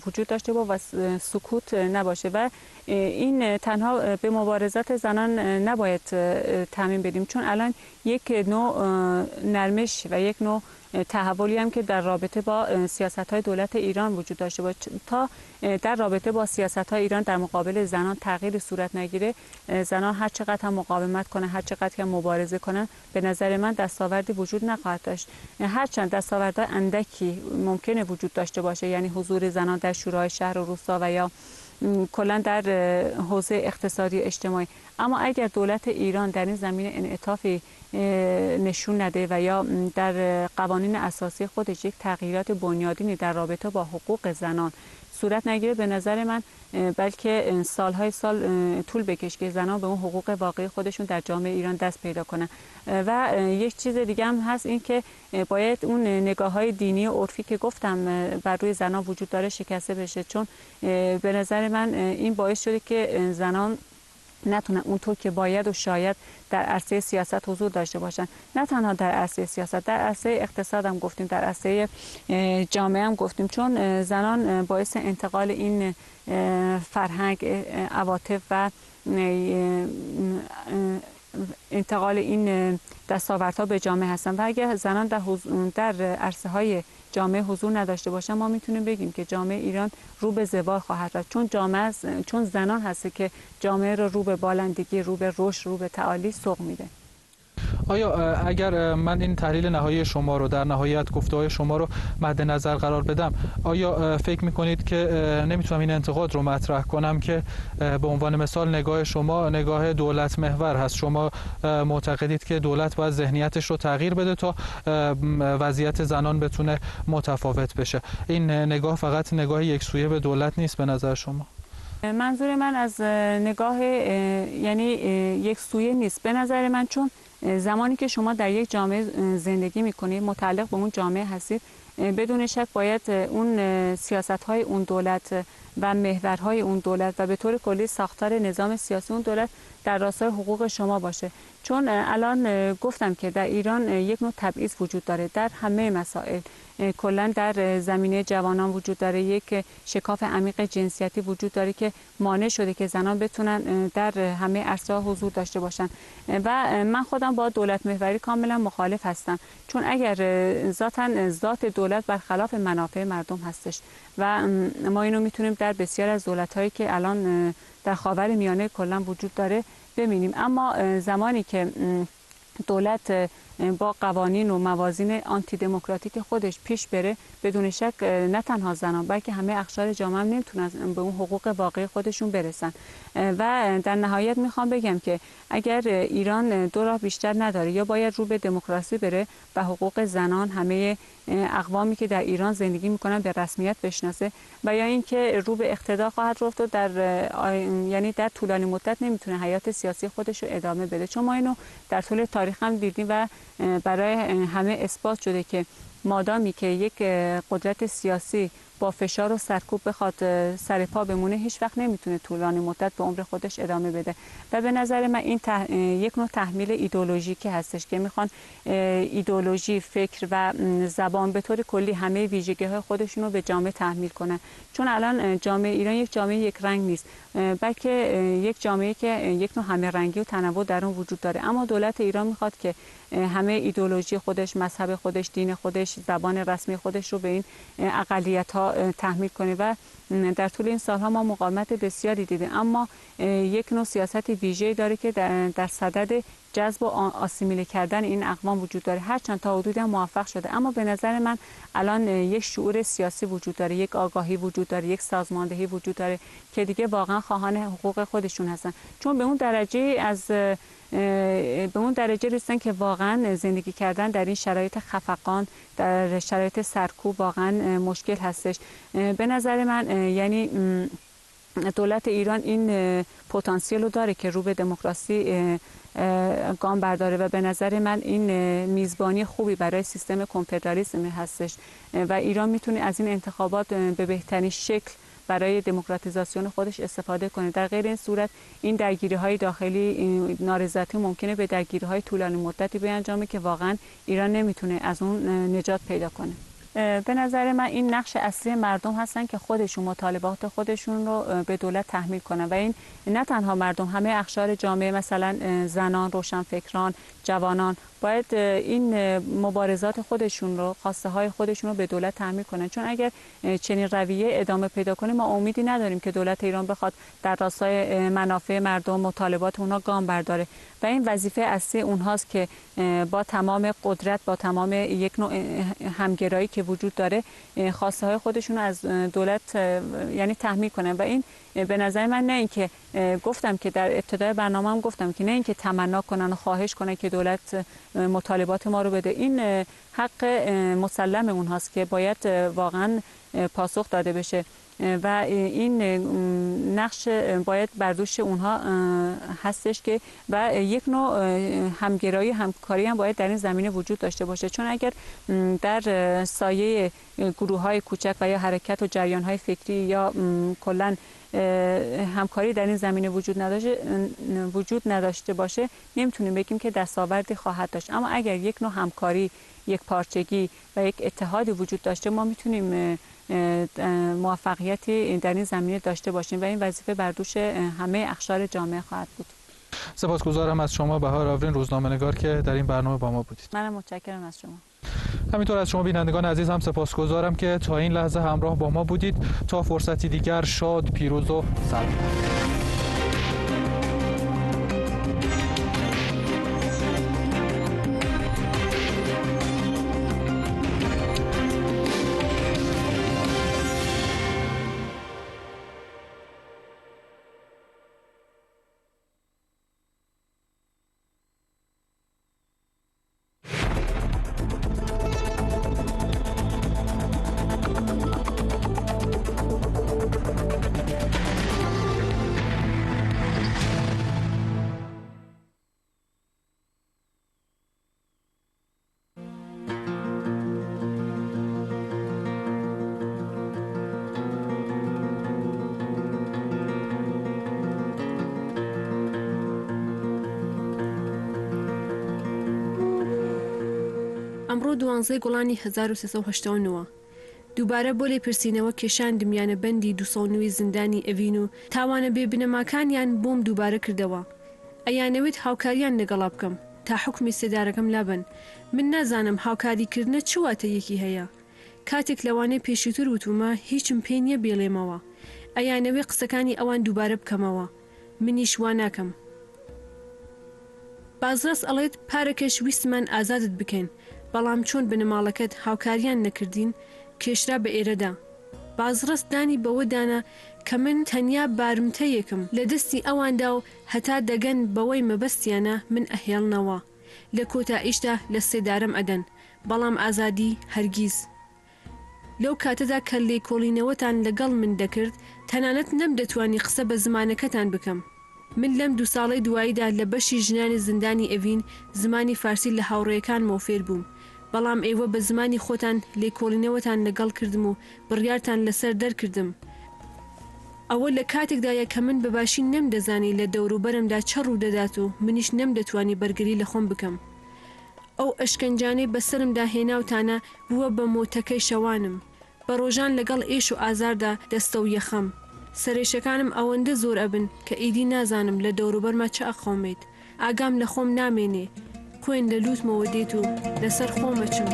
وجود داشته و سکوت نباشه و این تنها به مبارزات زنان نباید تعمیم بدیم، چون الان یک نوع نرمش و یک نوع تحولی هم که در رابطه با سیاست‌های دولت ایران وجود داشته باشه، تا در رابطه با سیاست‌های ایران در مقابل زنان تغییر صورت نگیره، زنان هر چقدر هم مقاومت کنن، هر چقدر هم مبارزه کنن، به نظر من دستاوردی وجود نخواهد داشت. هرچند دستاوردهای اندکی ممکنه وجود داشته باشه، یعنی حضور زنان در شورای شهر و روستا و یا کلا در حوزه اقتصادی و اجتماعی، اما اگر دولت ایران در این زمینه انعطافی نشون نده و یا در قوانین اساسی خودش یک تغییرات بنیادینی در رابطه با حقوق زنان صورت نگیره، به نظر من بلکه سالهای سال طول بکشه که زنان به اون حقوق واقعی خودشون در جامعه ایران دست پیدا کنن. و یک چیز دیگه هم هست، این که باید اون نگاه‌های دینی و عرفی که گفتم بر روی زنان وجود داره شکسته بشه، چون به نظر من این باعث شده که زنان نتونن اونطور که باید و شاید در عرصه سیاست حضور داشته باشن. نه تنها در عرصه سیاست، در عرصه اقتصاد هم گفتیم، در عرصه جامعه هم گفتیم، چون زنان باعث انتقال این فرهنگ، عواطف و انتقال این دستاوردها به جامعه هستن و اگر زنان در عرصه های جامعه حضور نداشته باشن، ما میتونیم بگیم که جامعه ایران رو به زوال خواهد رفت، چون زنان هست که جامعه رو به بالندگی، رو به رشد، رو به تعالی سوق میده. آیا اگر من این تحلیل نهایی شما رو، در نهایت گفته‌های شما رو مد نظر قرار بدم، آیا فکر می‌کنید که نمیتونم این انتقاد رو مطرح کنم که به عنوان مثال نگاه شما نگاه دولت محور هست؟ شما معتقدید که دولت باید ذهنیتش رو تغییر بده تا وضعیت زنان بتونه متفاوت بشه. این نگاه فقط نگاه یکسویه به دولت نیست به نظر شما؟ منظور من از نگاه یعنی یکسویه نیست به نظر من، چون زمانی که شما در یک جامعه زندگی میکنید، متعلق به اون جامعه هستید، بدون شک باید اون سیاست‌های اون دولت و محورهای اون دولت و به طور کلی ساختار نظام سیاسی اون دولت در راستای حقوق شما باشه. چون الان گفتم که در ایران یک نوع تبعیض وجود داره در همه مسائل، کلا در زمینه جوانان وجود داره، یک شکاف عمیق جنسیتی وجود داره که مانع شده که زنان بتونن در همه عرصه‌ها حضور داشته باشن و من خودم با دولت محوری کاملا مخالف هستم، چون اگر ذات دولت برخلاف منافع مردم هستش و ما اینو میتونیم در بسیار از دولت‌هایی که الان در خاورمیانه کلا وجود داره ببینیم. اما زمانی که دولت با قوانین و موازین آنتی دموکراتیک خودش پیش بره، بدون شک نه تنها زنان بلکه همه اقشار جامعه هم نمیتونن به اون حقوق واقعی خودشون برسن. و در نهایت میخوام بگم که اگر ایران دو راه بیشتر نداره، یا باید رو به دموکراسی بره و حقوق زنان همه اقوامی که در ایران زندگی میکنن به رسمیت بشناسه، و یا اینکه رو به اقتدار خواهد رفت و یعنی در طولانی مدت نمیتونه حیات سیاسی خودش رو ادامه بده، چون ما اینو در طول تاریخ هم دیدیم و برای همه اثبات شده که مادامی که یک قدرت سیاسی با فشار و سرکوب بخواد سر پا بمونه، هیچ وقت نمیتونه طولانی مدت به عمر خودش ادامه بده. و به نظر من این یک نوع تحمیل ایدئولوژیکی هستش که میخوان ایدئولوژی، فکر و زبان به طور کلی همه ویژگی‌های خودشون رو به جامعه تحمیل کنن، چون الان جامعه ایران یک جامعه یک رنگ نیست، بلکه یک جامعه که یک نوع همه رنگی و تنوع در اون وجود داره. اما دولت ایران میخواد که همه ایدئولوژی خودش، مذهب خودش، دین خودش، خودش زبان رسمی خودش رو به این اقلیت‌ها تحمیل کنه و در طول این سالها ما مقاومت بسیاری دیدیم، اما یک نوع سیاست ویژه‌ای داره که در صدد جذب و آسیمیله کردن این اقوام وجود داره، هرچند تا حدودی موفق شده. اما به نظر من الان یک شعور سیاسی وجود داره، یک آگاهی وجود داره، یک سازماندهی وجود داره که دیگه واقعا خواهان حقوق خودشون هستن، چون به اون درجه رسیدن که واقعا زندگی کردن در این شرایط خفقان، در شرایط سرکوب واقعا مشکل هستش. به نظر من یعنی دولت ایران این پتانسیل رو داره که رو به دموکراسی گام برداره و به نظر من این میزبانی خوبی برای سیستم کنفدرالیسم هستش و ایران میتونه از این انتخابات به بهترین شکل برای دموکراتیزاسیون خودش استفاده کنه. در غیر این صورت این درگیری‌های داخلی نارضایتی ممکنه به درگیری‌های طولانی مدتی بیانجامه که واقعا ایران نمیتونه از اون نجات پیدا کنه. به نظر من این نقش اصلی مردم هستن که خودشون مطالبات خودشون رو به دولت تحمیل کنن و این نه تنها مردم، همه اقشار جامعه، مثلا زنان، روشنفکران، جوانان باید این مبارزات خودشون رو، خواسته های خودشون رو به دولت تحمیل کنن، چون اگر چنین رویه ادامه پیدا کنه ما امیدی نداریم که دولت ایران بخواد در راستای منافع مردم، مطالبات اونها گام برداره و این وظیفه اصلی اونهاست که با تمام قدرت، با تمام یک نوع همگرایی که وجود داره خواسته های خودشون رو از دولت یعنی تحمیل کنن و این به نظر من نه اینکه گفتم که در ابتدای برنامه‌ام گفتم که نه اینکه تمنا کنن و خواهش کنن که دولت مطالبات ما رو بده، این حق مسلم اونهاست که باید واقعا پاسخ داده بشه و این نقش باید بر دوش اونها هستش که و یک نوع همگرایی، همکاری هم باید در این زمینه وجود داشته باشه، چون اگر در سایه گروه‌های کوچک و یا حرکت و جریان‌های فکری یا کلاً همکاری در این زمینه وجود نداشته باشه نمیتونیم بگیم که دستاوردی خواهد داشت. اما اگر یک نوع همکاری، یک پارچگی و یک اتحادی وجود داشته ما میتونیم موفقیتی در این زمینه داشته باشیم و این وظیفه بر دوش همه اقشار جامعه خواهد بود. سپاسگزارم از شما بهار آورین، روزنامه‌نگار که در این برنامه با ما بودید. منم متشکرم از شما. همینطور از شما بینندگان عزیز هم سپاسگزارم که تا این لحظه همراه با ما بودید. تا فرصتی دیگر شاد، پیروز و سربلند. ئەمڕۆ 12 گوڵانی 1389 دووبارە بۆ لێپرسینەوە کێشان دمیانە بەندی 209 زیندانی ئەڤین و تاوانە بێبنەماکانیان بۆم دووبارە کردەوە. ئەیانەوێت هاوکاریان لەگەڵا بکەم تا حکمی سێدارەکەم لابن. من نازانم هاوکاریکردنە چ واتەیەکی هەیە. کاتێک لەوانەیە پێشووتر وتومە هیچم پێ نییە بێڵێمەوە. ئەیانەوێ قسەکانی ئەوان دووبارە بکەمەوە. منیش وا ناکەم. بازڕاست ئەڵێت پارەکەش ویستمان ئازادت بکەین، بەڵام چۆن بنەماڵەکەت هاوکاریان نەکردین کێشرا بە ئێرەدا. بازڕست دانی بەوەدانە کە من تەنیا بارمتەیەکم لە دەستی ئەواندا و هەتا دەگەن بەوەی مەبەستیانە من ئەهێڵنەوە. لە کۆتاییشدا لە سێدارم ئەدەن، بەڵام ئازادی هەرگیز. لەو کاتەدا کە لێکۆڵینەوەتان لەگەڵ من دەکرد تەنانەت نەمدەتوانی قسە بە زمانەکەتان بکەم. من لەم 2 ساڵەی دواییدا لە بەشی ژنانی زیندانی ئەڤین زمانی فارسی لە هاوڕێیەکان مۆفێر بووم، بەڵام ئێوە بە زمانی خۆتان لێکۆڵینەوەتان لەگەڵ کردم و بڕیارتان لەسەر دەرکردم. ئەوە لە کاتێکدایە کە من بەباشی نەمدەزانی لە دەوروبەرمدا چە ڕوودەدات و منیش نەمدەتوانی بەرگری لە خۆم بکەم. ئەو ئەشکەنجانەی بەسرمدا هێناوتانە بووە بە مۆتەکەی شەوانم. بە ڕۆژان لەگەڵ ئێش و ئازاردا دەستە و یەخەم. سەرێشەکانم ئەوەندە زۆر ئەبن کە ئیدی نازانم لە دەوروبەرما چە ئەخۆمێت. ئاگام لە خۆم نامێنێ، خوێن لە لووتمەوە دێت و لەسەر خۆمەچم.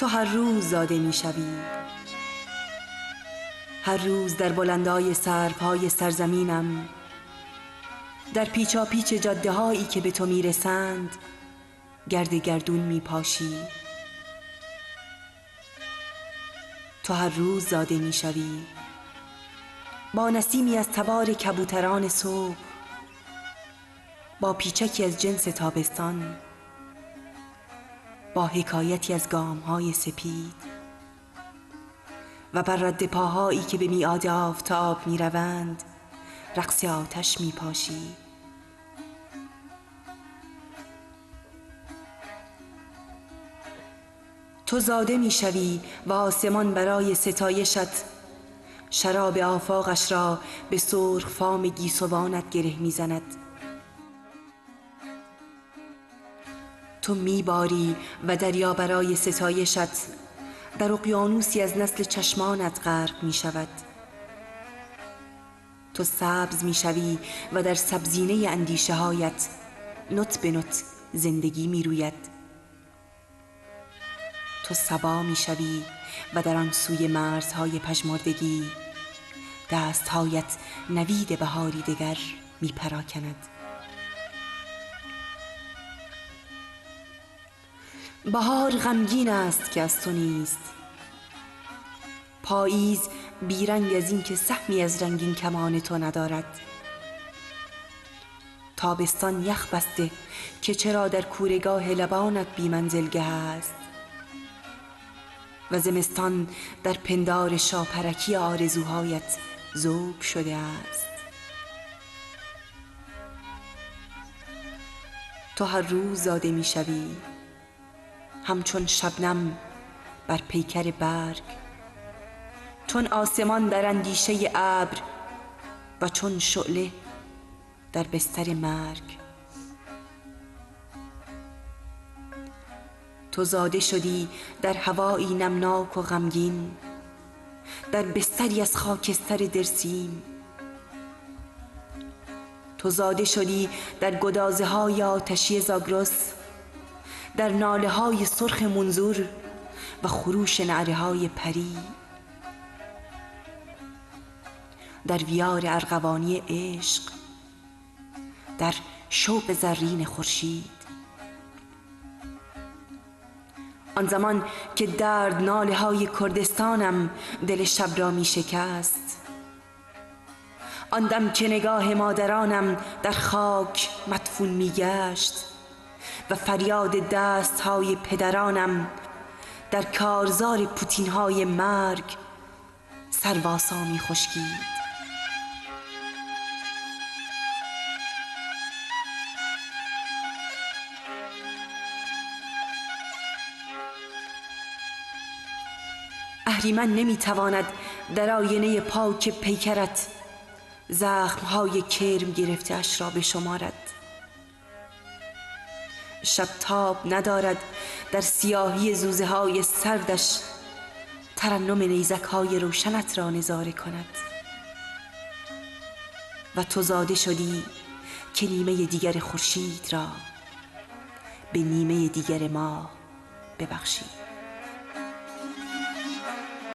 تو هر روز زاده می شوی، هر روز در بلندای سرپای سرزمینم، در پیچا پیچ جاده هایی که به تو می رسند گرد گردون می پاشی. تو هر روز زاده می شوی، با نسیمی از تبار کبوتران صبح، با پیچکی از جنس تابستان، با حکایتی از گام‌های سپید و بر رد پاهایی که به میعاد آفتاب می روند رقص آتش می پاشی. تو زاده می شوی و آسمان برای ستایشت شراب آفاقش را به سرخ فام گیسوانت گره می زند. تو می باری و دریا برای ستایشت در اقیانوسی از نسل چشمانت غرق می شود. تو سبز می شوی و در سبزینه اندیشه هایت نت به نت زندگی می روید. تو صبا می شوی و در آن سوی مرزهای پژمردگی دستهایت نوید بهاری دگر می پراکند. بهار غمگین است که از تو نیست، پاییز بیرنگ از این که سهمی از رنگین کمان تو ندارد، تابستان یخ بسته که چرا در کورگاه لبانت بی منزلگه است و زمستان در پندار شاپرکی آرزوهایت ذوب شده است. تو هر روز زاده می شوی، همچون شبنم بر پیکر برگ، چون آسمان در اندیشه ابر و چون شعله در بستر مرگ. تو زاده شدی در هوایی نمناک و غمگین، در بستری از خاکستر درسیم. تو زاده شدی در گدازه های آتشی زاگرس، در ناله های سرخ منظور و خروش نعره های پری، در ویار ارغوانی عشق، در شوق زرین خورشید. آن زمان که درد ناله های کردستانم دل شب را می شکست، آن دم که نگاه مادرانم در خاک مدفون می گشت و فریاد دست های پدرانم در کارزار پوتین های مرگ سرواسا می خشکید. اهریمن نمی تواند در آینه پاک پیکرت زخمهای کرم گرفته اش را بشمارد. شب تاب ندارد در سیاهی زوزه های سردش ترنم نیزک های روشنت را نظاره کند. و تو زاده شدی که نیمه دیگر خورشید را به نیمه دیگر ماه ببخشی.